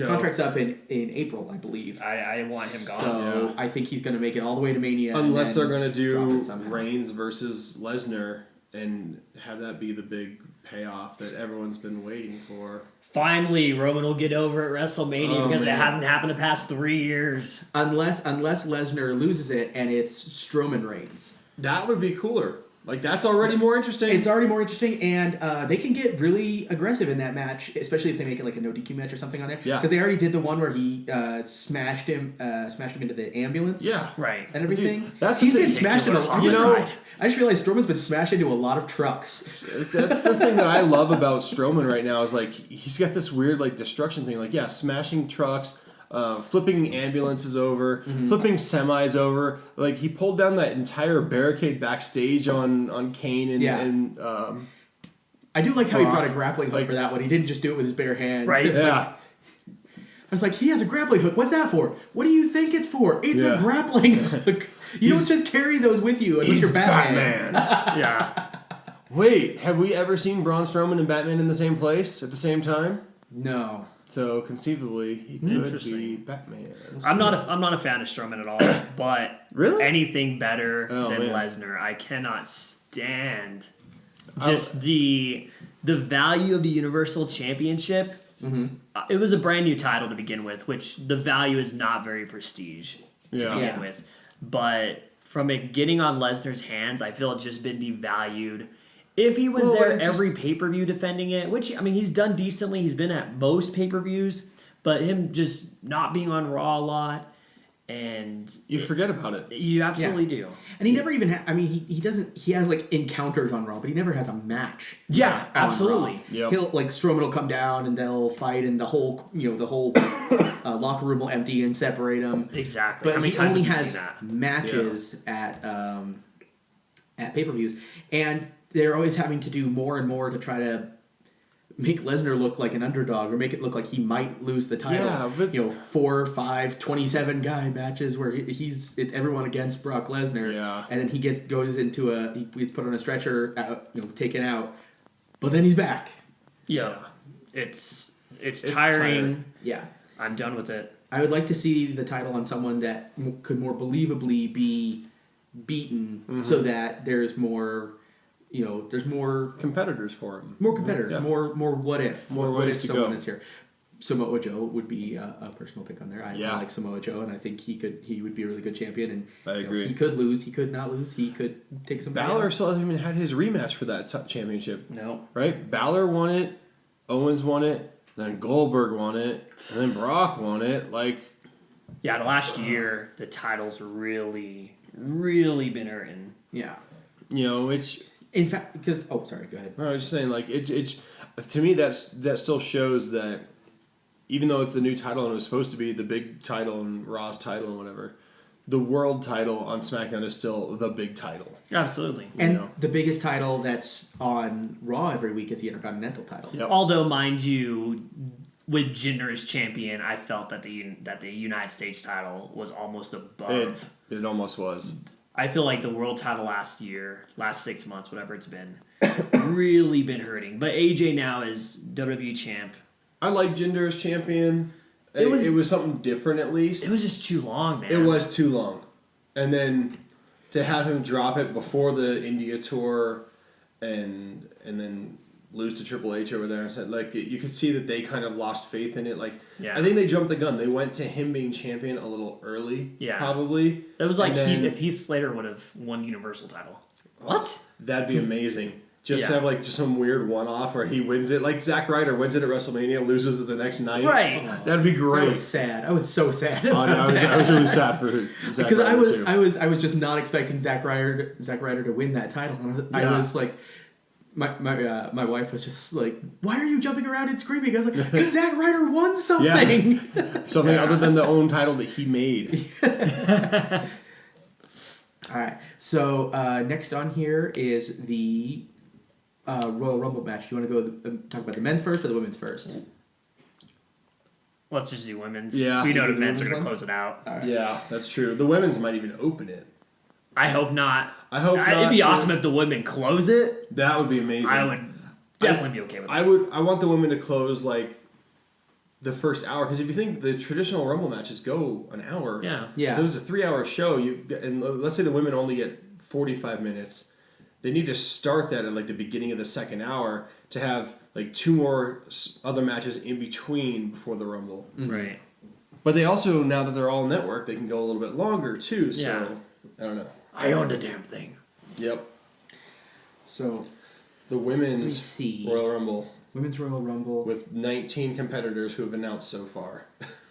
[SPEAKER 3] contract's up in April, I believe.
[SPEAKER 2] I want him gone.
[SPEAKER 3] So
[SPEAKER 1] Yeah.
[SPEAKER 3] I think he's going to make it all the way to Mania. and
[SPEAKER 1] Unless they're
[SPEAKER 3] then
[SPEAKER 1] going to
[SPEAKER 3] drop
[SPEAKER 1] do
[SPEAKER 3] it somehow.
[SPEAKER 1] Reigns versus Lesnar and have that be the big payoff that everyone's been waiting for.
[SPEAKER 2] Finally, Roman will get over at WrestleMania
[SPEAKER 1] Oh,
[SPEAKER 2] because it
[SPEAKER 1] man.
[SPEAKER 2] hasn't happened the past 3 years.
[SPEAKER 3] Unless Lesnar loses it and it's Strowman Reigns.
[SPEAKER 1] That would be cooler. Like, that's already more interesting.
[SPEAKER 3] It's already more interesting, and they can get really aggressive in that match, especially if they make it like a no DQ match or something on there.
[SPEAKER 1] Yeah.
[SPEAKER 3] Because they already did the one where he smashed him into the ambulance.
[SPEAKER 1] Yeah.
[SPEAKER 2] Right.
[SPEAKER 3] And everything.
[SPEAKER 1] Dude, that's the
[SPEAKER 3] He's been
[SPEAKER 1] thing.
[SPEAKER 3] smashed into
[SPEAKER 2] Particular
[SPEAKER 3] you know.
[SPEAKER 2] homicide.
[SPEAKER 3] I just realized Strowman's been smashed into a lot of trucks.
[SPEAKER 1] That's the thing that I love about Strowman right now is like he's got this weird like destruction thing. Like smashing trucks, flipping ambulances over, flipping semis over. Like he pulled down that entire barricade backstage on Kane and,
[SPEAKER 3] Yeah.
[SPEAKER 1] and
[SPEAKER 3] I do like how he
[SPEAKER 1] Brock,
[SPEAKER 3] brought a grappling hook
[SPEAKER 1] like-
[SPEAKER 3] for that one. He didn't just do it with his bare hands.
[SPEAKER 2] Right.
[SPEAKER 3] It was like-
[SPEAKER 1] yeah.
[SPEAKER 3] I was like, he has a grappling hook. What's that for? What do you think it's for? It's a
[SPEAKER 1] Yeah.
[SPEAKER 3] grappling hook. You don't just carry those with you unless
[SPEAKER 1] He's
[SPEAKER 3] you're Batman.
[SPEAKER 2] Yeah.
[SPEAKER 1] Wait, have we ever seen Braun Strowman and Batman in the same place at the same time?
[SPEAKER 3] No.
[SPEAKER 1] So conceivably, he could be
[SPEAKER 2] Interesting.
[SPEAKER 1] Batman.
[SPEAKER 2] I'm not a fan of Strowman at all, but
[SPEAKER 1] Really?
[SPEAKER 2] anything better
[SPEAKER 1] Oh,
[SPEAKER 2] than
[SPEAKER 1] man.
[SPEAKER 2] Lesnar. I cannot stand
[SPEAKER 1] I-
[SPEAKER 2] just the value of the Universal Championship.
[SPEAKER 3] Mm-hmm.
[SPEAKER 2] It was a brand new title to begin with, which the value is not very prestige to
[SPEAKER 1] Yeah.
[SPEAKER 2] begin
[SPEAKER 3] Yeah.
[SPEAKER 2] with. But from it getting on Lesnar's hands, I feel it's just been devalued. If he was
[SPEAKER 1] Well,
[SPEAKER 2] there
[SPEAKER 1] it just-
[SPEAKER 2] every pay-per-view defending it, which, I mean, he's done decently. He's been at most pay-per-views, but him just not being on Raw a lot, and
[SPEAKER 1] You forget about it.
[SPEAKER 2] you absolutely do.
[SPEAKER 3] And he never even he doesn't, he has like encounters on Raw, but he never has a match.
[SPEAKER 2] Yeah,
[SPEAKER 3] on
[SPEAKER 2] absolutely.
[SPEAKER 3] Raw.
[SPEAKER 1] Yep.
[SPEAKER 3] He'll, like, Strowman will come down and they'll fight and the whole locker room will empty and separate them.
[SPEAKER 2] Exactly.
[SPEAKER 3] But
[SPEAKER 2] How many
[SPEAKER 3] he
[SPEAKER 2] times
[SPEAKER 3] only
[SPEAKER 2] have you
[SPEAKER 3] has
[SPEAKER 2] seen that?
[SPEAKER 3] matches at pay-per-views. And they're always having to do more and more to try to make Lesnar look like an underdog or make it look like he might lose the title.
[SPEAKER 1] Yeah, but-
[SPEAKER 3] 4, 5, 27 guy matches where it's everyone against Brock Lesnar.
[SPEAKER 1] Yeah.
[SPEAKER 3] And then he goes into he's put on a stretcher, taken out, but then he's back.
[SPEAKER 2] Yeah, it's
[SPEAKER 1] It's
[SPEAKER 2] tiring.
[SPEAKER 1] tiring.
[SPEAKER 3] Yeah.
[SPEAKER 2] I'm done with it.
[SPEAKER 3] I would like to see the title on someone that could more believably be beaten so that there's more, there's more
[SPEAKER 1] Competitors for him.
[SPEAKER 3] competitors,
[SPEAKER 1] Yeah.
[SPEAKER 3] more what if.
[SPEAKER 1] More
[SPEAKER 3] what
[SPEAKER 1] ways
[SPEAKER 3] if
[SPEAKER 1] to
[SPEAKER 3] someone
[SPEAKER 1] go.
[SPEAKER 3] is here. Samoa Joe would be a personal pick on there. I
[SPEAKER 1] Yeah.
[SPEAKER 3] like Samoa Joe, and I think he would be a really good champion. And
[SPEAKER 1] I agree.
[SPEAKER 3] he could lose, he could not lose, he could take some.
[SPEAKER 1] Balor still hasn't even had his rematch for that championship,
[SPEAKER 2] No.
[SPEAKER 1] right? Balor won it, Owens won it, then Goldberg won it, and then Brock won it. Like,
[SPEAKER 2] Yeah, the last year the title's really, really been hurting.
[SPEAKER 3] Yeah.
[SPEAKER 1] it's.
[SPEAKER 3] In fact, because sorry, go ahead.
[SPEAKER 1] I was just saying, like, it's to me that still shows that even though it's the new title and it was supposed to be the big title and Raw's title and whatever, the world title on SmackDown is still the big title.
[SPEAKER 2] Absolutely.
[SPEAKER 3] And the biggest title that's on Raw every week is the Intercontinental title.
[SPEAKER 1] Yep.
[SPEAKER 2] Although, mind you, with Jinder as champion, I felt that the United States title was almost above.
[SPEAKER 1] It almost was.
[SPEAKER 2] I feel like the world title last 6 months, whatever it's been, really been hurting. But AJ now is WWE champ.
[SPEAKER 1] I like Jinder as champion.
[SPEAKER 2] It was-
[SPEAKER 1] something different at least.
[SPEAKER 2] It was just too long, man.
[SPEAKER 1] It was too long. And then to have him drop it before the India tour and then lose to Triple H over there and said, like, you could see that they kind of lost faith in it. Like,
[SPEAKER 2] Yeah.
[SPEAKER 1] I think they jumped the gun. They went to him being champion a little early,
[SPEAKER 2] Yeah.
[SPEAKER 1] probably.
[SPEAKER 2] It was like
[SPEAKER 1] And then-
[SPEAKER 2] if Heath Slater would have won Universal title. What?
[SPEAKER 1] That'd be amazing. Just to have like just some weird one-off where he wins it, like Zack Ryder wins it at WrestleMania, loses it the next night.
[SPEAKER 2] Right.
[SPEAKER 1] That'd be
[SPEAKER 3] That
[SPEAKER 1] great.
[SPEAKER 3] was sad. I was so sad.
[SPEAKER 1] Oh, no, I was really sad for Zack
[SPEAKER 3] Because
[SPEAKER 1] Ryder too.
[SPEAKER 3] I was just not expecting Zack Ryder to win that title. I
[SPEAKER 1] Yeah.
[SPEAKER 3] was like, my wife was just like, "Why are you jumping around and screaming?" I was like, "Because Zack Ryder won something."
[SPEAKER 1] Something other than the own title that he made.
[SPEAKER 3] All right. So next on here is the Royal Rumble match. Do you want to go talk about the men's first or the women's first?
[SPEAKER 2] Let's just do women's.
[SPEAKER 1] Yeah.
[SPEAKER 2] We know
[SPEAKER 1] Do
[SPEAKER 2] the
[SPEAKER 1] the
[SPEAKER 2] men's are
[SPEAKER 1] women's
[SPEAKER 2] going to
[SPEAKER 1] one?
[SPEAKER 2] close it out.
[SPEAKER 3] All right.
[SPEAKER 1] Yeah, that's true. The women's might even open it.
[SPEAKER 2] I hope not.
[SPEAKER 1] I hope not.
[SPEAKER 2] It'd be
[SPEAKER 1] too.
[SPEAKER 2] awesome if the women close it.
[SPEAKER 1] That would be amazing.
[SPEAKER 2] I would definitely be okay with that.
[SPEAKER 1] I want the women to close like the first hour, because if you think the traditional Rumble matches go an hour,
[SPEAKER 2] Yeah.
[SPEAKER 3] Yeah.
[SPEAKER 1] if it was a 3-hour show, and let's say the women only get 45 minutes, they need to start that at like the beginning of the second hour to have like 2 more other matches in between before the Rumble.
[SPEAKER 2] Right.
[SPEAKER 1] But they also, now that they're all network, they can go a little bit longer too. So
[SPEAKER 2] Yeah.
[SPEAKER 1] I don't know.
[SPEAKER 2] I own the damn thing.
[SPEAKER 1] Yep.
[SPEAKER 3] So
[SPEAKER 1] The
[SPEAKER 3] let me
[SPEAKER 1] women's
[SPEAKER 3] see.
[SPEAKER 1] Royal Rumble
[SPEAKER 3] Women's Royal Rumble.
[SPEAKER 1] with 19 competitors who have announced so far.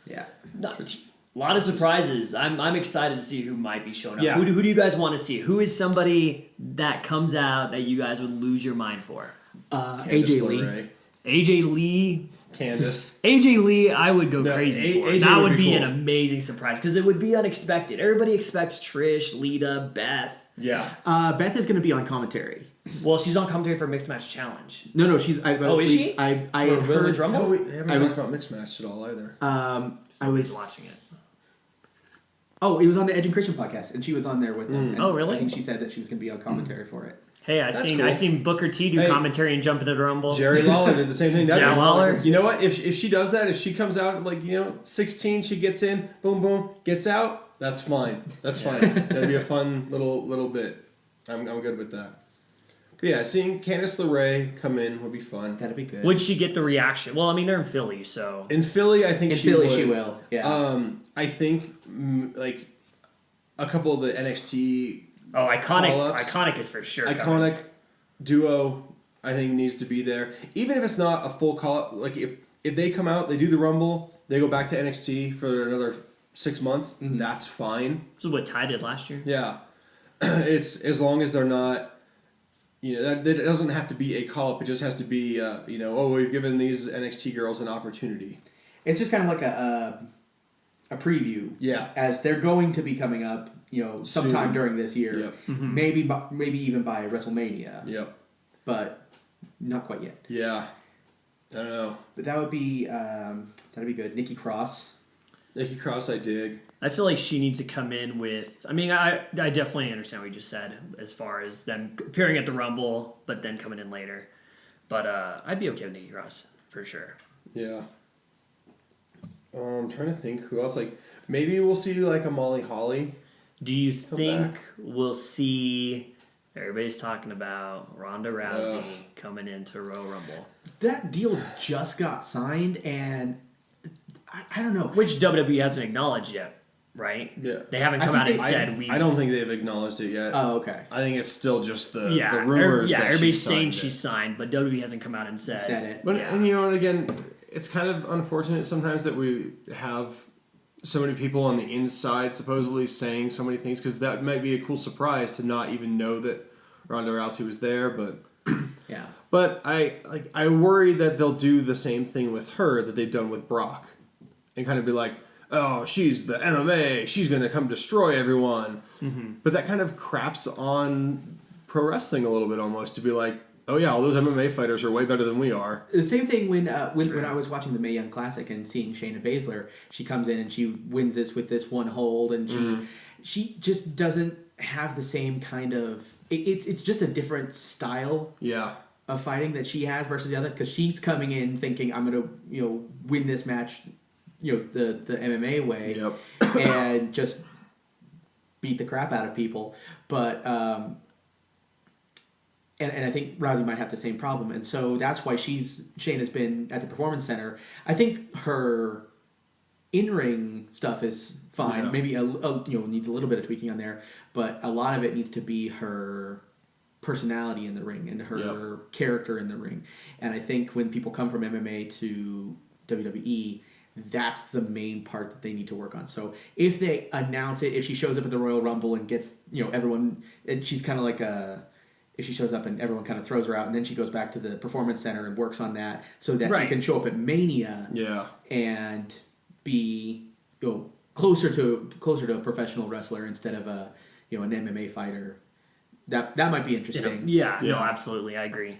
[SPEAKER 3] Yeah.
[SPEAKER 2] A lot of surprises. I'm excited to see who might be showing up.
[SPEAKER 1] Yeah.
[SPEAKER 2] Who do you guys want to see? Who is somebody that comes out that you guys would lose your mind for?
[SPEAKER 3] AJ
[SPEAKER 1] Candice
[SPEAKER 3] Lee.
[SPEAKER 1] LeRae,
[SPEAKER 2] AJ Lee.
[SPEAKER 1] Candice.
[SPEAKER 2] AJ Lee, I would go
[SPEAKER 1] No,
[SPEAKER 2] crazy for.
[SPEAKER 1] AJ
[SPEAKER 2] That
[SPEAKER 1] would
[SPEAKER 2] would
[SPEAKER 1] be
[SPEAKER 2] be an
[SPEAKER 1] cool.
[SPEAKER 2] amazing surprise because it would be unexpected. Everybody expects Trish, Lita, Beth.
[SPEAKER 1] Yeah.
[SPEAKER 3] Beth is going to be on commentary.
[SPEAKER 2] Well, she's on commentary for Mixed Match Challenge.
[SPEAKER 3] No, she's.
[SPEAKER 2] Oh, is she?
[SPEAKER 3] I
[SPEAKER 2] For
[SPEAKER 3] had
[SPEAKER 2] Women's
[SPEAKER 3] heard.
[SPEAKER 2] Rumble?
[SPEAKER 1] No, we haven't
[SPEAKER 3] I
[SPEAKER 1] talked
[SPEAKER 3] was-
[SPEAKER 1] about mixed match at all either.
[SPEAKER 3] I was
[SPEAKER 2] watching it.
[SPEAKER 3] Oh, it was on the Edge and Christian podcast, and she was on there with them. And
[SPEAKER 2] Oh, really?
[SPEAKER 3] I think she said that she was going to be on commentary for it.
[SPEAKER 2] Hey,
[SPEAKER 1] That's
[SPEAKER 2] I
[SPEAKER 1] cool.
[SPEAKER 2] seen Booker T do
[SPEAKER 1] Hey.
[SPEAKER 2] commentary and jump into the Rumble.
[SPEAKER 1] Jerry Lawler did the same thing. That'd
[SPEAKER 2] Jerry
[SPEAKER 1] be-
[SPEAKER 2] Lawler?
[SPEAKER 1] You know what? If she does that, if she comes out like 16, she gets in, boom, boom, gets out. That's fine. That's fine. That'd be a fun little bit. I'm good with that. But yeah, seeing Candice LeRae come in would be fun.
[SPEAKER 3] That'd be good.
[SPEAKER 2] Would she get the reaction? Well, I mean, they're in Philly, so.
[SPEAKER 1] In Philly, I think
[SPEAKER 3] In
[SPEAKER 1] she
[SPEAKER 3] Philly,
[SPEAKER 1] would.
[SPEAKER 3] she will. Yeah.
[SPEAKER 1] I think like a couple of the NXT
[SPEAKER 2] Oh, iconic!
[SPEAKER 1] Call-ups.
[SPEAKER 2] Iconic is for sure. coming.
[SPEAKER 1] iconic duo, I think needs to be there. Even if it's not a full call, like if they come out, they do the Rumble, they go back to NXT for another 6 months, that's fine.
[SPEAKER 2] This is what Ty did last year.
[SPEAKER 1] Yeah, it's as long as they're not. That it doesn't have to be a call up. It just has to be, we've given these NXT girls an opportunity.
[SPEAKER 3] It's just kind of like a preview.
[SPEAKER 1] Yeah.
[SPEAKER 3] As they're going to be coming up, sometime
[SPEAKER 1] Soon.
[SPEAKER 3] during this year.
[SPEAKER 1] Yep.
[SPEAKER 2] Mhm.
[SPEAKER 3] Maybe even by WrestleMania.
[SPEAKER 1] Yep.
[SPEAKER 3] But not quite yet.
[SPEAKER 1] Yeah. I don't know.
[SPEAKER 3] But that'd be good. Nikki Cross.
[SPEAKER 1] Nikki Cross, I dig.
[SPEAKER 2] I feel like she needs to come in with. I mean, I definitely understand what you just said as far as them appearing at the Rumble, but then coming in later. But I'd be okay with Nikki Cross for sure.
[SPEAKER 1] Yeah. I'm trying to think who else. Like maybe we'll see like a Molly Holly.
[SPEAKER 2] Do you think
[SPEAKER 1] back.
[SPEAKER 2] we'll see? Everybody's talking about Ronda Rousey coming into Royal Rumble.
[SPEAKER 3] That deal just got signed, and I don't know.
[SPEAKER 2] Which WWE hasn't acknowledged yet, right?
[SPEAKER 1] Yeah.
[SPEAKER 2] They haven't
[SPEAKER 3] I
[SPEAKER 2] come
[SPEAKER 3] think
[SPEAKER 2] out and
[SPEAKER 3] they-
[SPEAKER 2] said we.
[SPEAKER 1] I don't think they've acknowledged it yet.
[SPEAKER 3] Oh, okay.
[SPEAKER 1] I think it's still just the
[SPEAKER 2] Yeah,
[SPEAKER 1] rumors. that
[SPEAKER 2] everybody's
[SPEAKER 1] she
[SPEAKER 2] saying
[SPEAKER 1] signed
[SPEAKER 2] she
[SPEAKER 1] it.
[SPEAKER 2] signed, but WWE hasn't come out and said.
[SPEAKER 3] Said it.
[SPEAKER 1] But
[SPEAKER 2] Yeah.
[SPEAKER 1] and and again, it's kind of unfortunate sometimes that we have so many people on the inside supposedly saying so many things, because that might be a cool surprise to not even know that Ronda Rousey was there. But
[SPEAKER 3] Yeah.
[SPEAKER 1] but I worry that they'll do the same thing with her that they've done with Brock, and kind of be like, oh, she's the MMA, she's gonna come destroy everyone.
[SPEAKER 2] Mm-hmm.
[SPEAKER 1] But that kind of craps on pro wrestling a little bit, almost, to be like, oh yeah, all those MMA fighters are way better than we are.
[SPEAKER 3] The same thing when
[SPEAKER 2] Sure.
[SPEAKER 3] I was watching the Mae Young Classic and seeing Shayna Baszler. She comes in and she wins this with this one hold, and she just doesn't have the same kind of. It's just a different style
[SPEAKER 1] Yeah.
[SPEAKER 3] of fighting that she has versus the other, because she's coming in thinking I'm gonna win this match, the MMA way,
[SPEAKER 1] Yep.
[SPEAKER 3] and just beat the crap out of people. But and I think Rousey might have the same problem, and so that's why Shayna's been at the Performance Center. I think her in-ring stuff is fine.
[SPEAKER 1] Yeah.
[SPEAKER 3] Maybe needs a little bit of tweaking on there, but a lot of it needs to be her personality in the ring and her character in the ring. And I think when people come from MMA to WWE, that's the main part that they need to work on. So if they announce it, if she shows up at the Royal Rumble and gets, everyone, and she's kind of like if she shows up and everyone kind of throws her out, and then she goes back to the Performance Center and works on that so that she can show up at Mania and be closer to a professional wrestler instead of an MMA fighter. That might be interesting.
[SPEAKER 2] No, absolutely, I agree.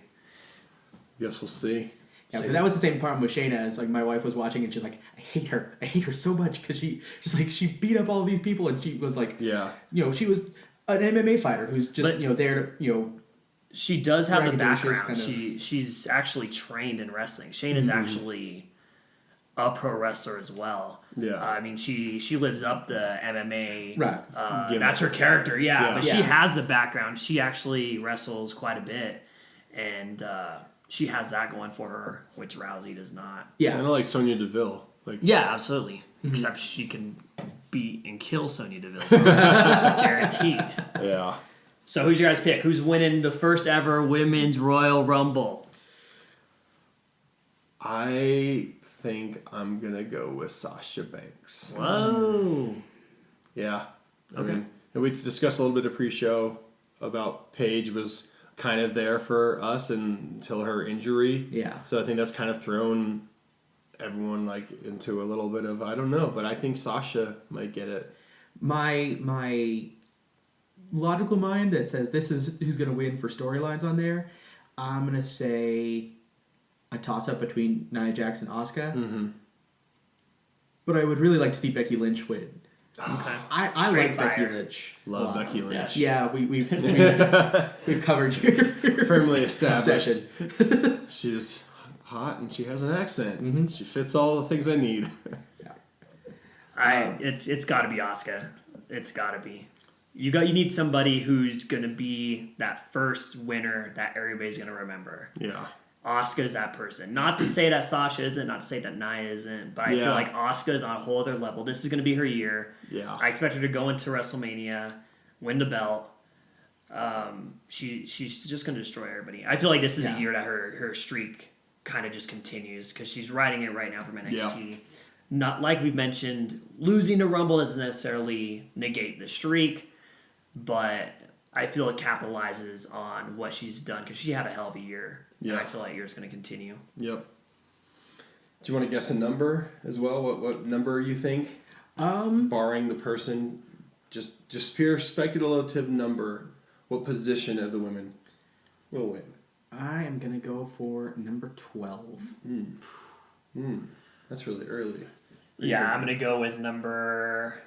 [SPEAKER 1] Guess we'll see.
[SPEAKER 3] Yeah, but that was the same problem with Shayna. It's like my wife was watching and she's like, I hate her so much because she beat up all these people and she was like, she was an MMA fighter who's just there to
[SPEAKER 2] She does have the background.
[SPEAKER 3] Kind of...
[SPEAKER 2] She's actually trained in wrestling. Shayna's actually a pro wrestler as well.
[SPEAKER 1] Yeah.
[SPEAKER 2] I mean, she lives up the MMA.
[SPEAKER 3] Right.
[SPEAKER 2] That's her character. But she has the background. She actually wrestles quite a bit, and she has that going for her, which Rousey does not.
[SPEAKER 3] Yeah.
[SPEAKER 1] Kind of like Sonya Deville.
[SPEAKER 2] Yeah, absolutely. Except she can beat and kill Sonya Deville. Guaranteed.
[SPEAKER 1] Yeah.
[SPEAKER 2] So who's your guys' pick? Who's winning the first ever Women's Royal Rumble?
[SPEAKER 1] I think I'm going to go with Sasha Banks.
[SPEAKER 2] Whoa.
[SPEAKER 1] Yeah.
[SPEAKER 2] Okay.
[SPEAKER 1] I mean, we discussed a little bit of pre-show about Paige was kind of there for us until her injury.
[SPEAKER 3] Yeah.
[SPEAKER 1] So I think that's kind of thrown everyone into a little bit of, I don't know, but I think Sasha might get it.
[SPEAKER 3] My logical mind that says this is who's going to win for storylines on there, I'm going to say a toss-up between Nia Jax and Asuka.
[SPEAKER 1] Mm-hmm.
[SPEAKER 3] But I would really like to see Becky Lynch win.
[SPEAKER 2] Okay.
[SPEAKER 3] I like Becky Lynch.
[SPEAKER 1] Love Becky Lynch.
[SPEAKER 3] Yeah, we've covered your
[SPEAKER 1] firmly established.
[SPEAKER 3] obsession.
[SPEAKER 1] She's hot and she has an accent.
[SPEAKER 3] Mm-hmm.
[SPEAKER 1] She fits all the things I need.
[SPEAKER 2] It's got to be Asuka. It's got to be. You need somebody who's going to be that first winner that everybody's going to remember.
[SPEAKER 1] Yeah.
[SPEAKER 2] Asuka is that person. Not to say that Sasha isn't, not to say that Nia isn't, but I feel like Asuka is on a whole other level. This is going to be her year.
[SPEAKER 1] Yeah.
[SPEAKER 2] I expect her to go into WrestleMania, win the belt. She's just going to destroy everybody. I feel like this is a year that her streak kind of just continues because she's riding it right now from NXT. Yeah. Not like we've mentioned, losing the Rumble doesn't necessarily negate the streak, but I feel it capitalizes on what she's done because she had a hell of a year. Yeah. And I feel like yours going to continue.
[SPEAKER 1] Yep. Do you want to guess a number as well? What number you think? Barring the person, just pure speculative number. What position of the women will win?
[SPEAKER 3] I am going to go for number 12.
[SPEAKER 1] That's really early.
[SPEAKER 2] Yeah, I'm going to go with number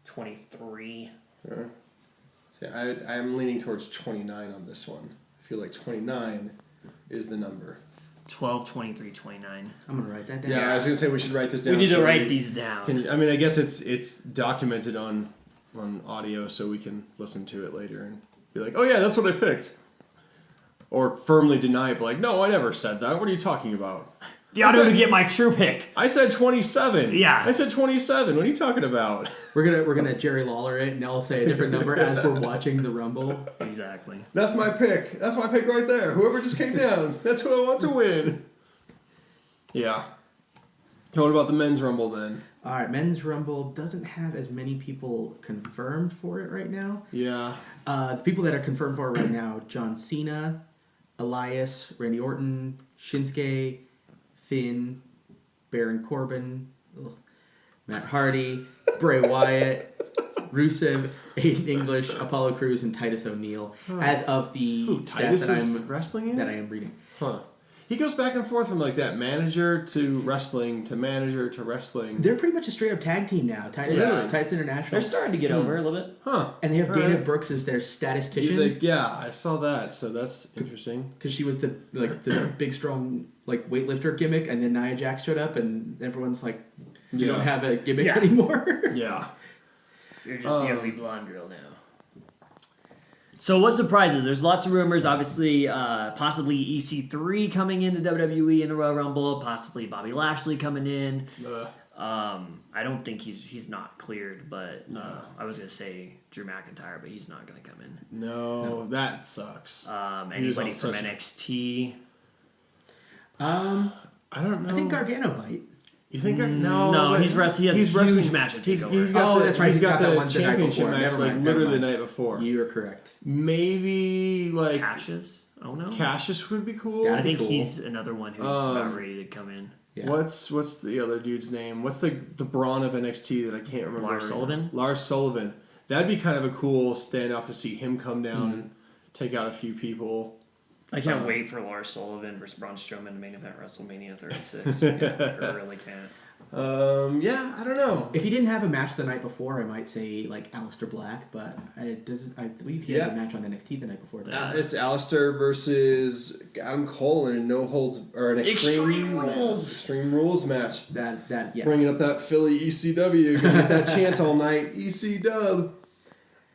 [SPEAKER 2] 23.
[SPEAKER 1] See, I'm leaning towards 29 on this one. I feel like 29 is the number.
[SPEAKER 2] 12, 23, 29.
[SPEAKER 3] I'm going to write that down.
[SPEAKER 1] Yeah, I was going to say we should write this down.
[SPEAKER 2] We need to write these down.
[SPEAKER 1] I mean, I guess it's documented on audio so we can listen to it later and be like, oh yeah, that's what I picked. Or firmly deny it, but like, no, I never said that. What are you talking about?
[SPEAKER 2] The audio to get my true pick.
[SPEAKER 1] I said 27.
[SPEAKER 2] Yeah.
[SPEAKER 1] I said 27. What are you talking about?
[SPEAKER 3] We're gonna Jerry Lawler it, and I'll say a different number as we're watching the Rumble.
[SPEAKER 2] Exactly.
[SPEAKER 1] That's my pick. That's my pick right there. Whoever just came down. That's who I want to win. Yeah. What about the men's Rumble then?
[SPEAKER 3] All right, men's Rumble doesn't have as many people confirmed for it right now.
[SPEAKER 1] Yeah.
[SPEAKER 3] The people that are confirmed for it right now: John Cena, Elias, Randy Orton, Shinsuke, Finn, Baron Corbin, Matt Hardy, Bray Wyatt, Rusev, Aiden English, Apollo Crews, and Titus O'Neil. As of the stats that I'm
[SPEAKER 1] wrestling in?
[SPEAKER 3] that I am reading.
[SPEAKER 1] Huh. He goes back and forth from like that manager to wrestling to manager to wrestling.
[SPEAKER 3] They're pretty much a straight up tag team now. Titus International.
[SPEAKER 2] They're starting to get over a little bit.
[SPEAKER 1] Huh.
[SPEAKER 3] And they have
[SPEAKER 1] All
[SPEAKER 3] Dana
[SPEAKER 1] right.
[SPEAKER 3] Brooks as their statistician.
[SPEAKER 1] Yeah, I saw that. So that's interesting.
[SPEAKER 3] Because she was the big strong weightlifter gimmick, and then Nia Jax showed up, and everyone's like, "You don't have a gimmick anymore."
[SPEAKER 1] Yeah.
[SPEAKER 2] You're just the ugly blonde girl now. So what surprises? There's lots of rumors. Obviously, possibly EC3 coming into WWE in the Royal Rumble. Possibly Bobby Lashley coming in. I don't think he's not cleared, but
[SPEAKER 1] No.
[SPEAKER 2] I was gonna say Drew McIntyre, but he's not gonna come in.
[SPEAKER 1] No, that sucks. He was on
[SPEAKER 2] Anybody from
[SPEAKER 1] such a-
[SPEAKER 2] NXT?
[SPEAKER 3] I
[SPEAKER 1] I don't know.
[SPEAKER 3] think Gargano might.
[SPEAKER 1] You think?
[SPEAKER 2] No,
[SPEAKER 1] but
[SPEAKER 2] he's wrestling. He has
[SPEAKER 1] he's
[SPEAKER 2] a huge
[SPEAKER 1] wrestling-
[SPEAKER 2] match at
[SPEAKER 1] he's
[SPEAKER 2] TakeOver.
[SPEAKER 1] got
[SPEAKER 3] Oh,
[SPEAKER 1] the,
[SPEAKER 3] that's right,
[SPEAKER 1] He's
[SPEAKER 3] he's
[SPEAKER 1] got
[SPEAKER 3] got that
[SPEAKER 1] the
[SPEAKER 3] one the night
[SPEAKER 1] championship
[SPEAKER 3] before.
[SPEAKER 1] match
[SPEAKER 3] Never
[SPEAKER 1] like
[SPEAKER 3] mind,
[SPEAKER 1] literally
[SPEAKER 3] never
[SPEAKER 1] the
[SPEAKER 3] mind.
[SPEAKER 1] night before.
[SPEAKER 3] You are correct.
[SPEAKER 1] Maybe like
[SPEAKER 2] Cassius? Oh no.
[SPEAKER 1] Cassius would be cool.
[SPEAKER 3] Yeah,
[SPEAKER 2] I
[SPEAKER 3] That'd be
[SPEAKER 2] think
[SPEAKER 3] cool.
[SPEAKER 2] he's another one who's about ready to come in.
[SPEAKER 3] Yeah.
[SPEAKER 1] What's the other dude's name? What's the brawn of NXT that I can't remember?
[SPEAKER 2] Lars
[SPEAKER 1] right now?
[SPEAKER 2] Sullivan?
[SPEAKER 1] Lars Sullivan. That'd be kind of a cool standoff to see him come down and take out a few people.
[SPEAKER 2] I can't wait for Lars Sullivan versus Braun Strowman to main event WrestleMania 36. I really can't.
[SPEAKER 1] Yeah, I don't know.
[SPEAKER 3] If he didn't have a match the night before, I might say like Aleister Black, but I believe he had a match on NXT the night before.
[SPEAKER 1] It's Alistair versus Adam Cole in a no holds or an
[SPEAKER 2] Extreme Rules.
[SPEAKER 1] Extreme Rules match.
[SPEAKER 3] That yeah.
[SPEAKER 1] Bringing up that Philly ECW, gonna get that chant all night. EC Dub.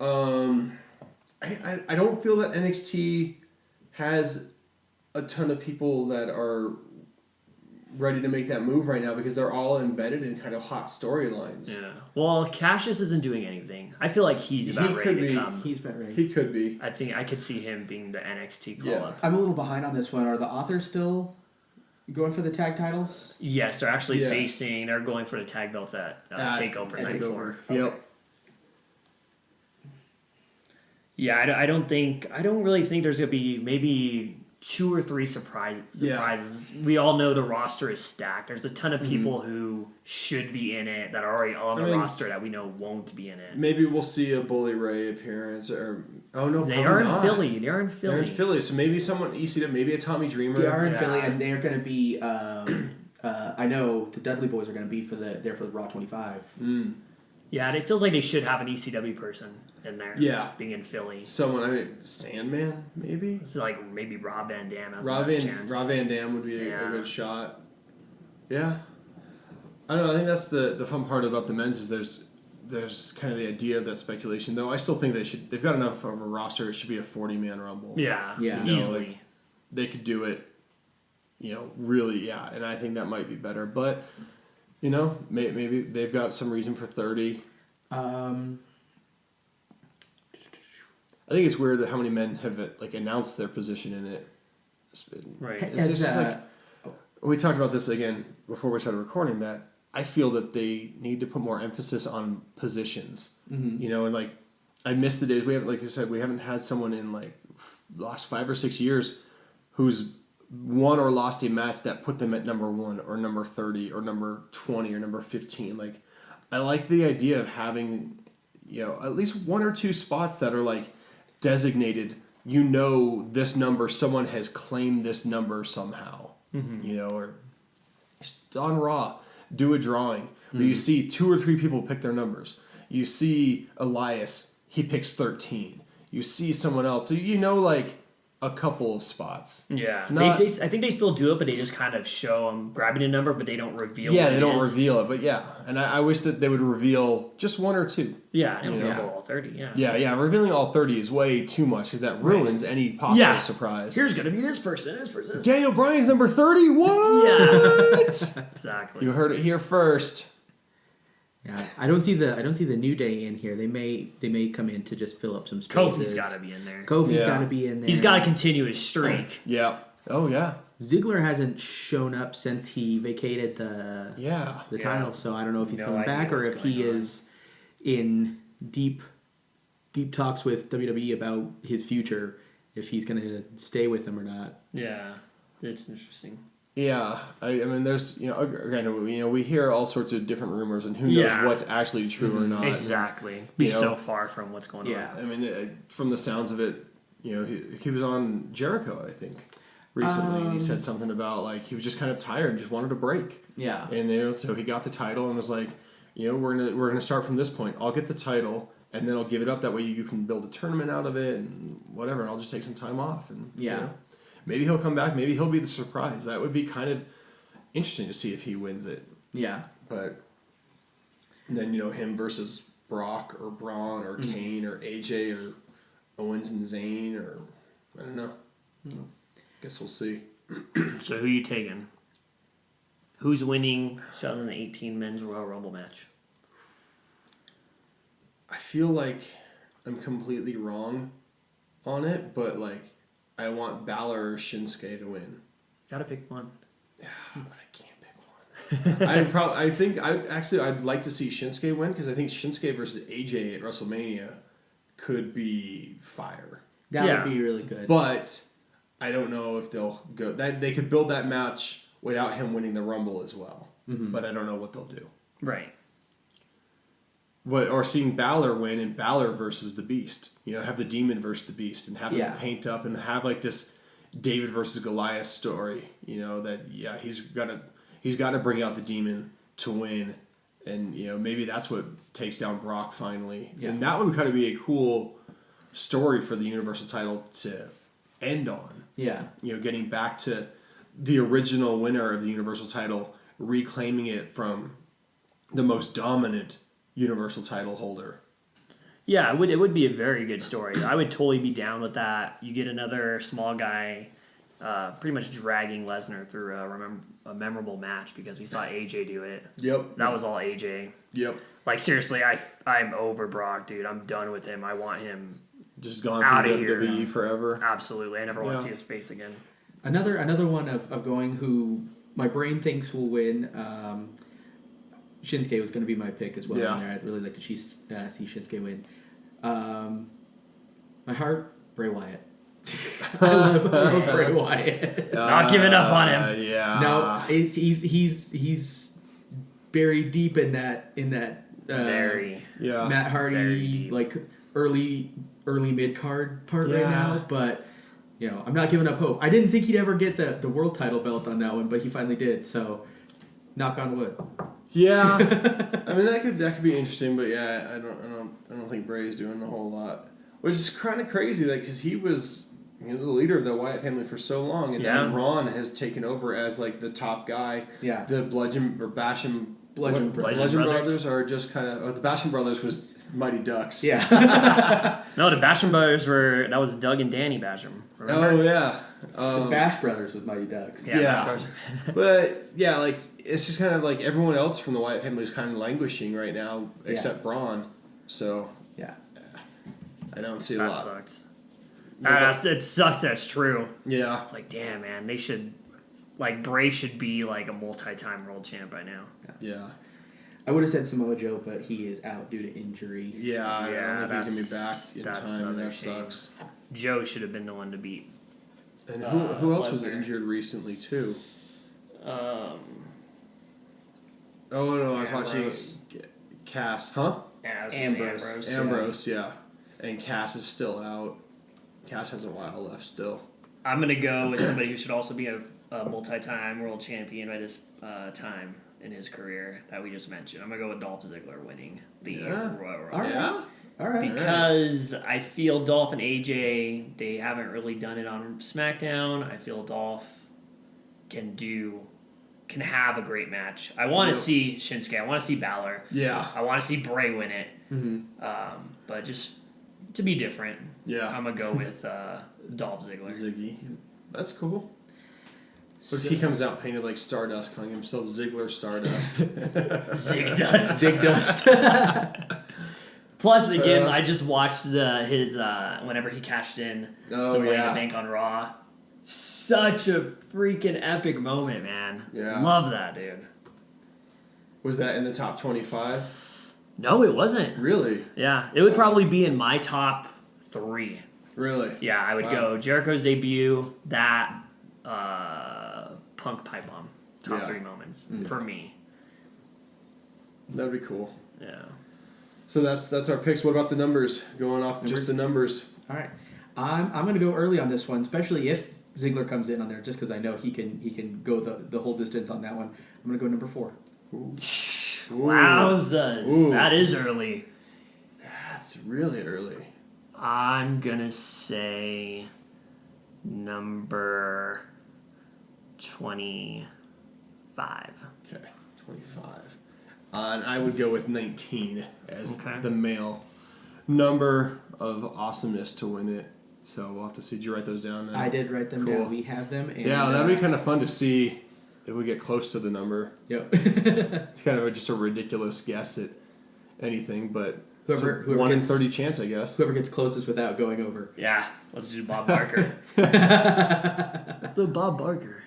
[SPEAKER 1] I don't feel that NXT has a ton of people that are ready to make that move right now because they're all embedded in kind of hot storylines.
[SPEAKER 2] Yeah. Well, Cassius isn't doing anything. I feel like he's about
[SPEAKER 1] He
[SPEAKER 2] ready
[SPEAKER 1] could
[SPEAKER 2] to
[SPEAKER 1] be.
[SPEAKER 2] come.
[SPEAKER 3] He's about ready.
[SPEAKER 1] He could be.
[SPEAKER 2] I think I could see him being the NXT call
[SPEAKER 1] Yeah.
[SPEAKER 2] up.
[SPEAKER 3] I'm a little behind on this one. Are the authors still going for the tag titles?
[SPEAKER 2] Yes, they're actually
[SPEAKER 1] Yeah.
[SPEAKER 2] they're going for the tag belts at TakeOver
[SPEAKER 3] at
[SPEAKER 2] night
[SPEAKER 3] TakeOver.
[SPEAKER 2] 4.
[SPEAKER 1] Yep.
[SPEAKER 2] Yeah, I don't really think there's going to be maybe 2 or 3 surprises.
[SPEAKER 1] Yeah.
[SPEAKER 2] We all know the roster is stacked. There's a ton of people who should be in it that are already on the roster that we know won't be in it.
[SPEAKER 1] Maybe we'll see a Bully Ray appearance or no,
[SPEAKER 2] They
[SPEAKER 1] probably
[SPEAKER 2] are in
[SPEAKER 1] not.
[SPEAKER 2] Philly. They're in Philly.
[SPEAKER 1] They're in Philly, so maybe someone ECW, maybe a Tommy Dreamer.
[SPEAKER 3] They are in
[SPEAKER 2] Yeah.
[SPEAKER 3] Philly, and they are going to be. I know the Dudley Boys are going to be for the Raw 25.
[SPEAKER 1] Mm.
[SPEAKER 2] Yeah, and it feels like they should have an ECW person in there.
[SPEAKER 1] Yeah.
[SPEAKER 2] Being in Philly.
[SPEAKER 1] Someone, I mean, Sandman, maybe?
[SPEAKER 2] It's like maybe Rob Van Dam has
[SPEAKER 1] Rob
[SPEAKER 2] the
[SPEAKER 1] Van,
[SPEAKER 2] best chance.
[SPEAKER 1] Rob Van Dam would be a
[SPEAKER 2] Yeah.
[SPEAKER 1] good shot. Yeah. I don't know, I think that's the fun part about the men's is there's kind of the idea of that speculation, though I still think they've got enough of a roster, it should be a 40-man rumble.
[SPEAKER 2] Yeah,
[SPEAKER 3] Yeah.
[SPEAKER 1] You know,
[SPEAKER 2] easily.
[SPEAKER 1] like, they could do it, really, yeah, and I think that might be better. But, maybe they've got some reason for 30. I think it's weird that how many men have announced their position in it.
[SPEAKER 2] Right.
[SPEAKER 1] It's just we talked about this again before we started recording that I feel that they need to put more emphasis on positions.
[SPEAKER 3] Mm-hmm.
[SPEAKER 1] And I miss the days we haven't, like you said, we haven't had someone in the last 5 or 6 years who's won or lost a match that put them at number 1 or number 30 or number 20 or number 15. I like the idea of having at least 1 or 2 spots that are designated. This number, someone has claimed this number somehow. Or just on Raw, do a drawing where you see 2 or 3 people pick their numbers. You see Elias, he picks 13. You see someone else, so a couple of spots.
[SPEAKER 2] Yeah,
[SPEAKER 1] Not-
[SPEAKER 2] I think they still do it, but they just kind of show them grabbing a number, but they don't reveal.
[SPEAKER 1] Yeah,
[SPEAKER 2] what
[SPEAKER 1] they
[SPEAKER 2] it
[SPEAKER 1] don't
[SPEAKER 2] is.
[SPEAKER 1] reveal it, but yeah, and I wish that they would reveal just 1 or 2.
[SPEAKER 2] Yeah, and
[SPEAKER 1] Yeah.
[SPEAKER 2] reveal all 30. Yeah.
[SPEAKER 1] Yeah, revealing all 30 is way too much because that ruins any possible
[SPEAKER 2] Yeah.
[SPEAKER 1] surprise.
[SPEAKER 2] Here's gonna be this person. This person.
[SPEAKER 1] Daniel Bryan's number 30. What?
[SPEAKER 2] Yeah. Exactly.
[SPEAKER 1] You heard it here first.
[SPEAKER 3] Yeah, I don't see the New Day in here. They may come in to just fill up some spaces.
[SPEAKER 2] Kofi's got to be in there.
[SPEAKER 3] Kofi's
[SPEAKER 1] Yeah.
[SPEAKER 3] got to be in there.
[SPEAKER 2] He's got to continue his streak.
[SPEAKER 1] Yeah. Oh yeah.
[SPEAKER 3] Ziggler hasn't shown up since he vacated the
[SPEAKER 1] Yeah.
[SPEAKER 3] title, so I don't know if he's
[SPEAKER 2] No
[SPEAKER 3] coming
[SPEAKER 2] idea
[SPEAKER 3] back or
[SPEAKER 2] what's
[SPEAKER 3] if he
[SPEAKER 2] going on.
[SPEAKER 3] is in deep talks with WWE about his future, if he's going to stay with them or not.
[SPEAKER 2] Yeah, it's interesting.
[SPEAKER 1] Yeah, I mean, there's again, we hear all sorts of different rumors, and who knows
[SPEAKER 2] Yeah.
[SPEAKER 1] what's actually true or not.
[SPEAKER 2] Exactly. Be
[SPEAKER 1] You know?
[SPEAKER 2] so far from what's going
[SPEAKER 3] Yeah.
[SPEAKER 2] on.
[SPEAKER 1] I mean, from the sounds of it, he was on Jericho, I think, recently, and he said something about he was just kind of tired and just wanted a break,
[SPEAKER 3] Yeah.
[SPEAKER 1] and so he got the title and was like, we're gonna start from this point. I'll get the title. And then I'll give it up. That way you can build a tournament out of it and whatever. And I'll just take some time off. And
[SPEAKER 3] Yeah.
[SPEAKER 1] Maybe he'll come back. Maybe he'll be the surprise. That would be kind of interesting to see if he wins it.
[SPEAKER 3] Yeah.
[SPEAKER 1] But then him versus Brock or Braun or Kane or AJ or Owens and Zayn or I don't know. Guess we'll see.
[SPEAKER 2] So who you taking? Who's winning 2018 Men's Royal Rumble match?
[SPEAKER 1] I feel like I'm completely wrong on it, but like I want Balor or Shinsuke to win.
[SPEAKER 2] Gotta pick one.
[SPEAKER 1] Yeah, but I can't pick one. I'd like to see Shinsuke win because I think Shinsuke versus AJ at WrestleMania could be fire.
[SPEAKER 3] That
[SPEAKER 2] Yeah.
[SPEAKER 3] would be really good.
[SPEAKER 1] But I don't know if they'll go that they could build that match without him winning the Rumble as well.
[SPEAKER 3] Mhm.
[SPEAKER 1] But I don't know what they'll do.
[SPEAKER 2] Right.
[SPEAKER 1] Or seeing Balor win and Balor versus the Beast. Have the Demon versus the Beast and have
[SPEAKER 3] Yeah.
[SPEAKER 1] him paint up and have like this David versus Goliath story. He's got to bring out the Demon to win, and maybe that's what takes down Brock finally.
[SPEAKER 3] Yeah.
[SPEAKER 1] And that would kind of be a cool story for the Universal title to end on.
[SPEAKER 3] Yeah.
[SPEAKER 1] Getting back to the original winner of the Universal title, reclaiming it from the most dominant Universal title holder.
[SPEAKER 2] Yeah, it would be a very good story. I would totally be down with that. You get another small guy, pretty much dragging Lesnar through a memorable match because we saw AJ do it.
[SPEAKER 1] Yep.
[SPEAKER 2] That was all AJ.
[SPEAKER 1] Yep.
[SPEAKER 2] Like seriously, I'm over Brock, dude. I'm done with him. I want him
[SPEAKER 1] Just gone
[SPEAKER 2] Outta
[SPEAKER 1] from
[SPEAKER 2] here.
[SPEAKER 1] WWE forever.
[SPEAKER 2] absolutely. I never want to
[SPEAKER 1] Yeah.
[SPEAKER 2] see his face again.
[SPEAKER 3] Another one of going who my brain thinks will win. Shinsuke was going to be my pick as well.
[SPEAKER 1] Yeah.
[SPEAKER 3] In there. I'd really like to see Shinsuke win. My heart, Bray Wyatt. I love Bray Wyatt.
[SPEAKER 2] Not giving up on him.
[SPEAKER 1] Yeah.
[SPEAKER 3] No, he's buried deep in that
[SPEAKER 2] Very.
[SPEAKER 1] Yeah.
[SPEAKER 3] Matt
[SPEAKER 2] Very
[SPEAKER 3] Hardy
[SPEAKER 2] deep.
[SPEAKER 3] like early mid card part right
[SPEAKER 1] Yeah.
[SPEAKER 3] now, but I'm not giving up hope. I didn't think he'd ever get the world title belt on that one, but he finally did. So, knock on wood.
[SPEAKER 1] Yeah. I mean that could be interesting, but yeah, I don't think Bray's doing a whole lot, which is kind of crazy because he was the leader of the Wyatt family for so long, and
[SPEAKER 2] Yeah.
[SPEAKER 1] now Braun has taken over as like the top guy.
[SPEAKER 3] Yeah.
[SPEAKER 1] The Basham
[SPEAKER 3] Bludgeon
[SPEAKER 2] Brothers.
[SPEAKER 1] Brothers are just kind of. The Basham Brothers was Mighty Ducks.
[SPEAKER 3] Yeah.
[SPEAKER 2] No, the Basham brothers that was Doug and Danny Basham. Remember?
[SPEAKER 1] Oh yeah.
[SPEAKER 3] The Bash Brothers with Mighty Ducks.
[SPEAKER 2] Yeah.
[SPEAKER 1] Yeah.
[SPEAKER 2] Basham brothers.
[SPEAKER 1] But yeah, like it's just kind of like everyone else from the Wyatt family is kind of languishing right now, except Braun. So
[SPEAKER 3] Yeah.
[SPEAKER 1] I don't see a
[SPEAKER 2] That
[SPEAKER 1] lot.
[SPEAKER 2] sucks. It sucks. That's true.
[SPEAKER 1] Yeah.
[SPEAKER 2] It's like, damn, man, they should. Like Bray should be like a multi-time world champ by now.
[SPEAKER 1] Yeah.
[SPEAKER 3] I would have said Samoa Joe, but he is out due to injury.
[SPEAKER 1] Yeah. I
[SPEAKER 2] Yeah,
[SPEAKER 1] don't think he's gonna be back in
[SPEAKER 2] that's
[SPEAKER 1] time, and
[SPEAKER 2] another
[SPEAKER 1] that
[SPEAKER 2] shame.
[SPEAKER 1] sucks.
[SPEAKER 2] Joe should have been the one to beat.
[SPEAKER 1] And who else was
[SPEAKER 2] Lesnar.
[SPEAKER 1] injured recently too?
[SPEAKER 2] Um,
[SPEAKER 1] Oh no, I was
[SPEAKER 2] Ambrose.
[SPEAKER 1] watching Cass, huh?
[SPEAKER 2] yeah, it was
[SPEAKER 3] Ambrose.
[SPEAKER 2] Ambrose.
[SPEAKER 1] Ambrose, yeah. And Cass is still out. Cass has a while left still.
[SPEAKER 2] I'm gonna go with somebody who should also be a multi-time world champion by this time in his career that we just mentioned. I'm gonna go with Dolph Ziggler winning the
[SPEAKER 1] Yeah.
[SPEAKER 2] Royal Rumble.
[SPEAKER 3] All right.
[SPEAKER 1] Yeah.
[SPEAKER 3] All right.
[SPEAKER 2] Because I feel Dolph and AJ, they haven't really done it on SmackDown. I feel Dolph can have a great match. I want to
[SPEAKER 1] Yep.
[SPEAKER 2] see Shinsuke. I want to see Balor.
[SPEAKER 1] Yeah.
[SPEAKER 2] I want to see Bray win it.
[SPEAKER 3] Mm-hmm.
[SPEAKER 2] But just to be different,
[SPEAKER 1] Yeah.
[SPEAKER 2] I'm gonna go with Dolph Ziggler.
[SPEAKER 1] Ziggy. That's cool. What if he comes out painted like Stardust, calling himself Ziggler Stardust?
[SPEAKER 2] Zig Dust.
[SPEAKER 3] Zig Dust.
[SPEAKER 2] Plus, again, I just watched his whenever he cashed in
[SPEAKER 1] Oh,
[SPEAKER 2] the Money in
[SPEAKER 1] yeah.
[SPEAKER 2] the Bank on Raw. Such a freaking epic moment, man.
[SPEAKER 1] Yeah.
[SPEAKER 2] Love that, dude.
[SPEAKER 1] Was that in the top 25?
[SPEAKER 2] No, it wasn't.
[SPEAKER 1] Really?
[SPEAKER 2] Yeah, it would probably be in my top 3.
[SPEAKER 1] Really?
[SPEAKER 2] Yeah, I would
[SPEAKER 1] Wow.
[SPEAKER 2] go Jericho's debut, that Punk pipe bomb, top
[SPEAKER 1] Yeah.
[SPEAKER 2] 3 moments
[SPEAKER 3] Mm.
[SPEAKER 2] for me.
[SPEAKER 1] That'd be cool.
[SPEAKER 2] Yeah.
[SPEAKER 1] So that's our picks. What about the numbers? Going off just the numbers.
[SPEAKER 3] All right. I'm going to go early on this one, especially if Ziggler comes in on there, just because I know he can go the whole distance on that one. I'm going to go number 4.
[SPEAKER 1] Ooh.
[SPEAKER 2] Wowzers.
[SPEAKER 1] Ooh.
[SPEAKER 2] That is early.
[SPEAKER 1] That's really early.
[SPEAKER 2] I'm gonna say number 25.
[SPEAKER 1] Okay, 25. And I would go with 19 as
[SPEAKER 2] Okay.
[SPEAKER 1] the male number of awesomeness to win it. So we'll have to see. Did you write those down? Then?
[SPEAKER 3] I did write them
[SPEAKER 1] Cool.
[SPEAKER 3] down. We have them. And,
[SPEAKER 1] Yeah, that'd be kind of fun to see if we get close to the number.
[SPEAKER 3] Yep.
[SPEAKER 1] It's kind of just a ridiculous guess at anything, but
[SPEAKER 3] Whoever
[SPEAKER 1] 1 in
[SPEAKER 3] gets-
[SPEAKER 1] 30 chance, I guess.
[SPEAKER 3] Whoever gets closest without going over.
[SPEAKER 2] Yeah, let's do Bob Barker. The Bob Barker.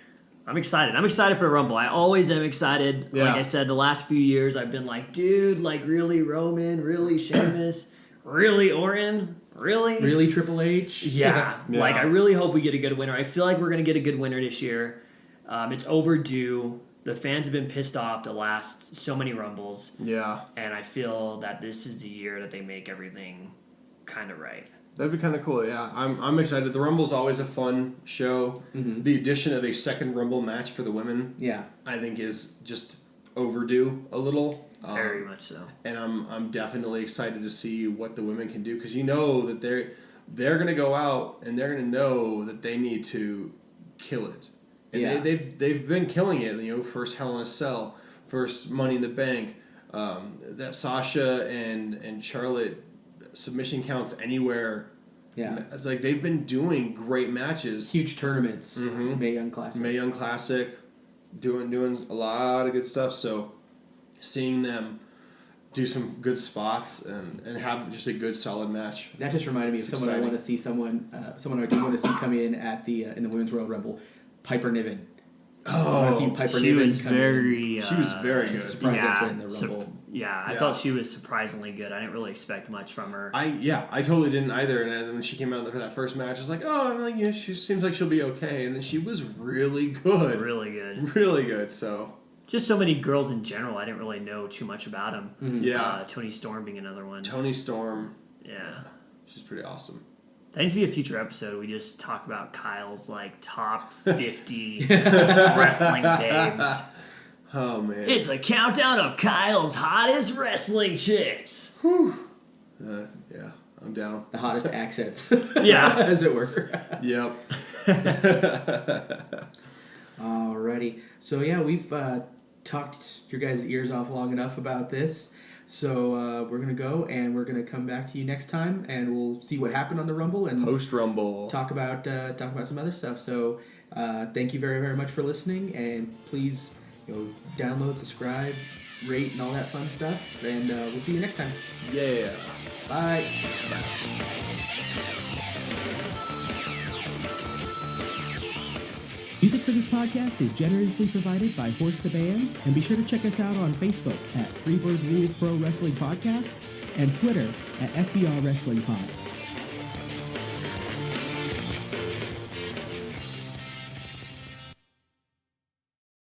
[SPEAKER 2] I'm excited. I'm excited for the Rumble. I always am excited.
[SPEAKER 1] Yeah.
[SPEAKER 2] Like I said, the last few years I've been like, dude, like really Roman, really Sheamus, really Orton, really?
[SPEAKER 3] Really, Triple H?
[SPEAKER 2] Yeah.
[SPEAKER 1] Yeah.
[SPEAKER 2] Like I really hope we get a good winner. I feel like we're going to get a good winner this year. It's overdue. The fans have been pissed off the last so many Rumbles.
[SPEAKER 1] Yeah,
[SPEAKER 2] And I feel that this is the year that they make everything kind of right.
[SPEAKER 1] that'd be kind of cool. Yeah, I'm excited. The Rumble's always a fun show.
[SPEAKER 3] Mhm.
[SPEAKER 1] The addition of a second Rumble match for the women,
[SPEAKER 3] Yeah.
[SPEAKER 1] I think, is just overdue a little.
[SPEAKER 2] Very much so.
[SPEAKER 1] And I'm definitely excited to see what the women can do, because you know that they're gonna go out and they're gonna know that they need to kill it. And
[SPEAKER 3] Yeah.
[SPEAKER 1] they've been killing it. You know, first Hell in a Cell, first Money in the Bank, that Sasha and Charlotte submission counts anywhere.
[SPEAKER 3] Yeah.
[SPEAKER 1] It's like they've been doing great matches.
[SPEAKER 3] Huge tournaments.
[SPEAKER 1] Mhm.
[SPEAKER 3] Mae Young Classic.
[SPEAKER 1] Mae Young Classic, doing a lot of good stuff. So seeing them do some good spots and have just a good solid match.
[SPEAKER 3] That just reminded me of
[SPEAKER 1] It's
[SPEAKER 3] someone I
[SPEAKER 1] exciting.
[SPEAKER 3] want to see. Someone I do want to see come in at the in the Women's Royal Rumble. Piper Niven. I want to see Piper
[SPEAKER 2] She
[SPEAKER 3] Niven
[SPEAKER 2] was
[SPEAKER 3] come in.
[SPEAKER 2] very.
[SPEAKER 1] She was very good.
[SPEAKER 3] Surprise entry in the
[SPEAKER 2] sup-
[SPEAKER 3] Rumble.
[SPEAKER 2] yeah, I
[SPEAKER 1] Yeah.
[SPEAKER 2] felt she was surprisingly good. I didn't really expect much from her.
[SPEAKER 1] I totally didn't either. And then when she came out for that first match, I was like, oh, I'm like, she seems like she'll be okay. And then she was really good,
[SPEAKER 2] Really good.
[SPEAKER 1] really good. So
[SPEAKER 2] Just so many girls in general. I didn't really know too much about them.
[SPEAKER 3] Mhm.
[SPEAKER 1] yeah,
[SPEAKER 2] Tony Storm being another one.
[SPEAKER 1] Tony Storm,
[SPEAKER 2] Yeah.
[SPEAKER 1] she's pretty awesome.
[SPEAKER 2] That needs to be a future episode. We just talk about Kyle's like top 50 wrestling babes.
[SPEAKER 1] Oh man,
[SPEAKER 2] It's a countdown of Kyle's hottest wrestling chicks.
[SPEAKER 1] yeah, I'm down.
[SPEAKER 3] The hottest accents.
[SPEAKER 2] Yeah.
[SPEAKER 3] As it were.
[SPEAKER 1] Yep.
[SPEAKER 3] Alrighty. So yeah, we've talked your guys' ears off long enough about this. So we're gonna go and we're gonna come back to you next time, and we'll see what happened on the Rumble and
[SPEAKER 1] Post Rumble.
[SPEAKER 3] talk about some other stuff. So thank you very, very much for listening, and please download, subscribe, rate, and all that fun stuff. And we'll see you next time.
[SPEAKER 1] Yeah.
[SPEAKER 3] Bye. Music for this podcast is generously provided by Horse the Band, and be sure to check us out on Facebook at Freebird Rule Pro Wrestling Podcast and Twitter at FBR Wrestling Pod.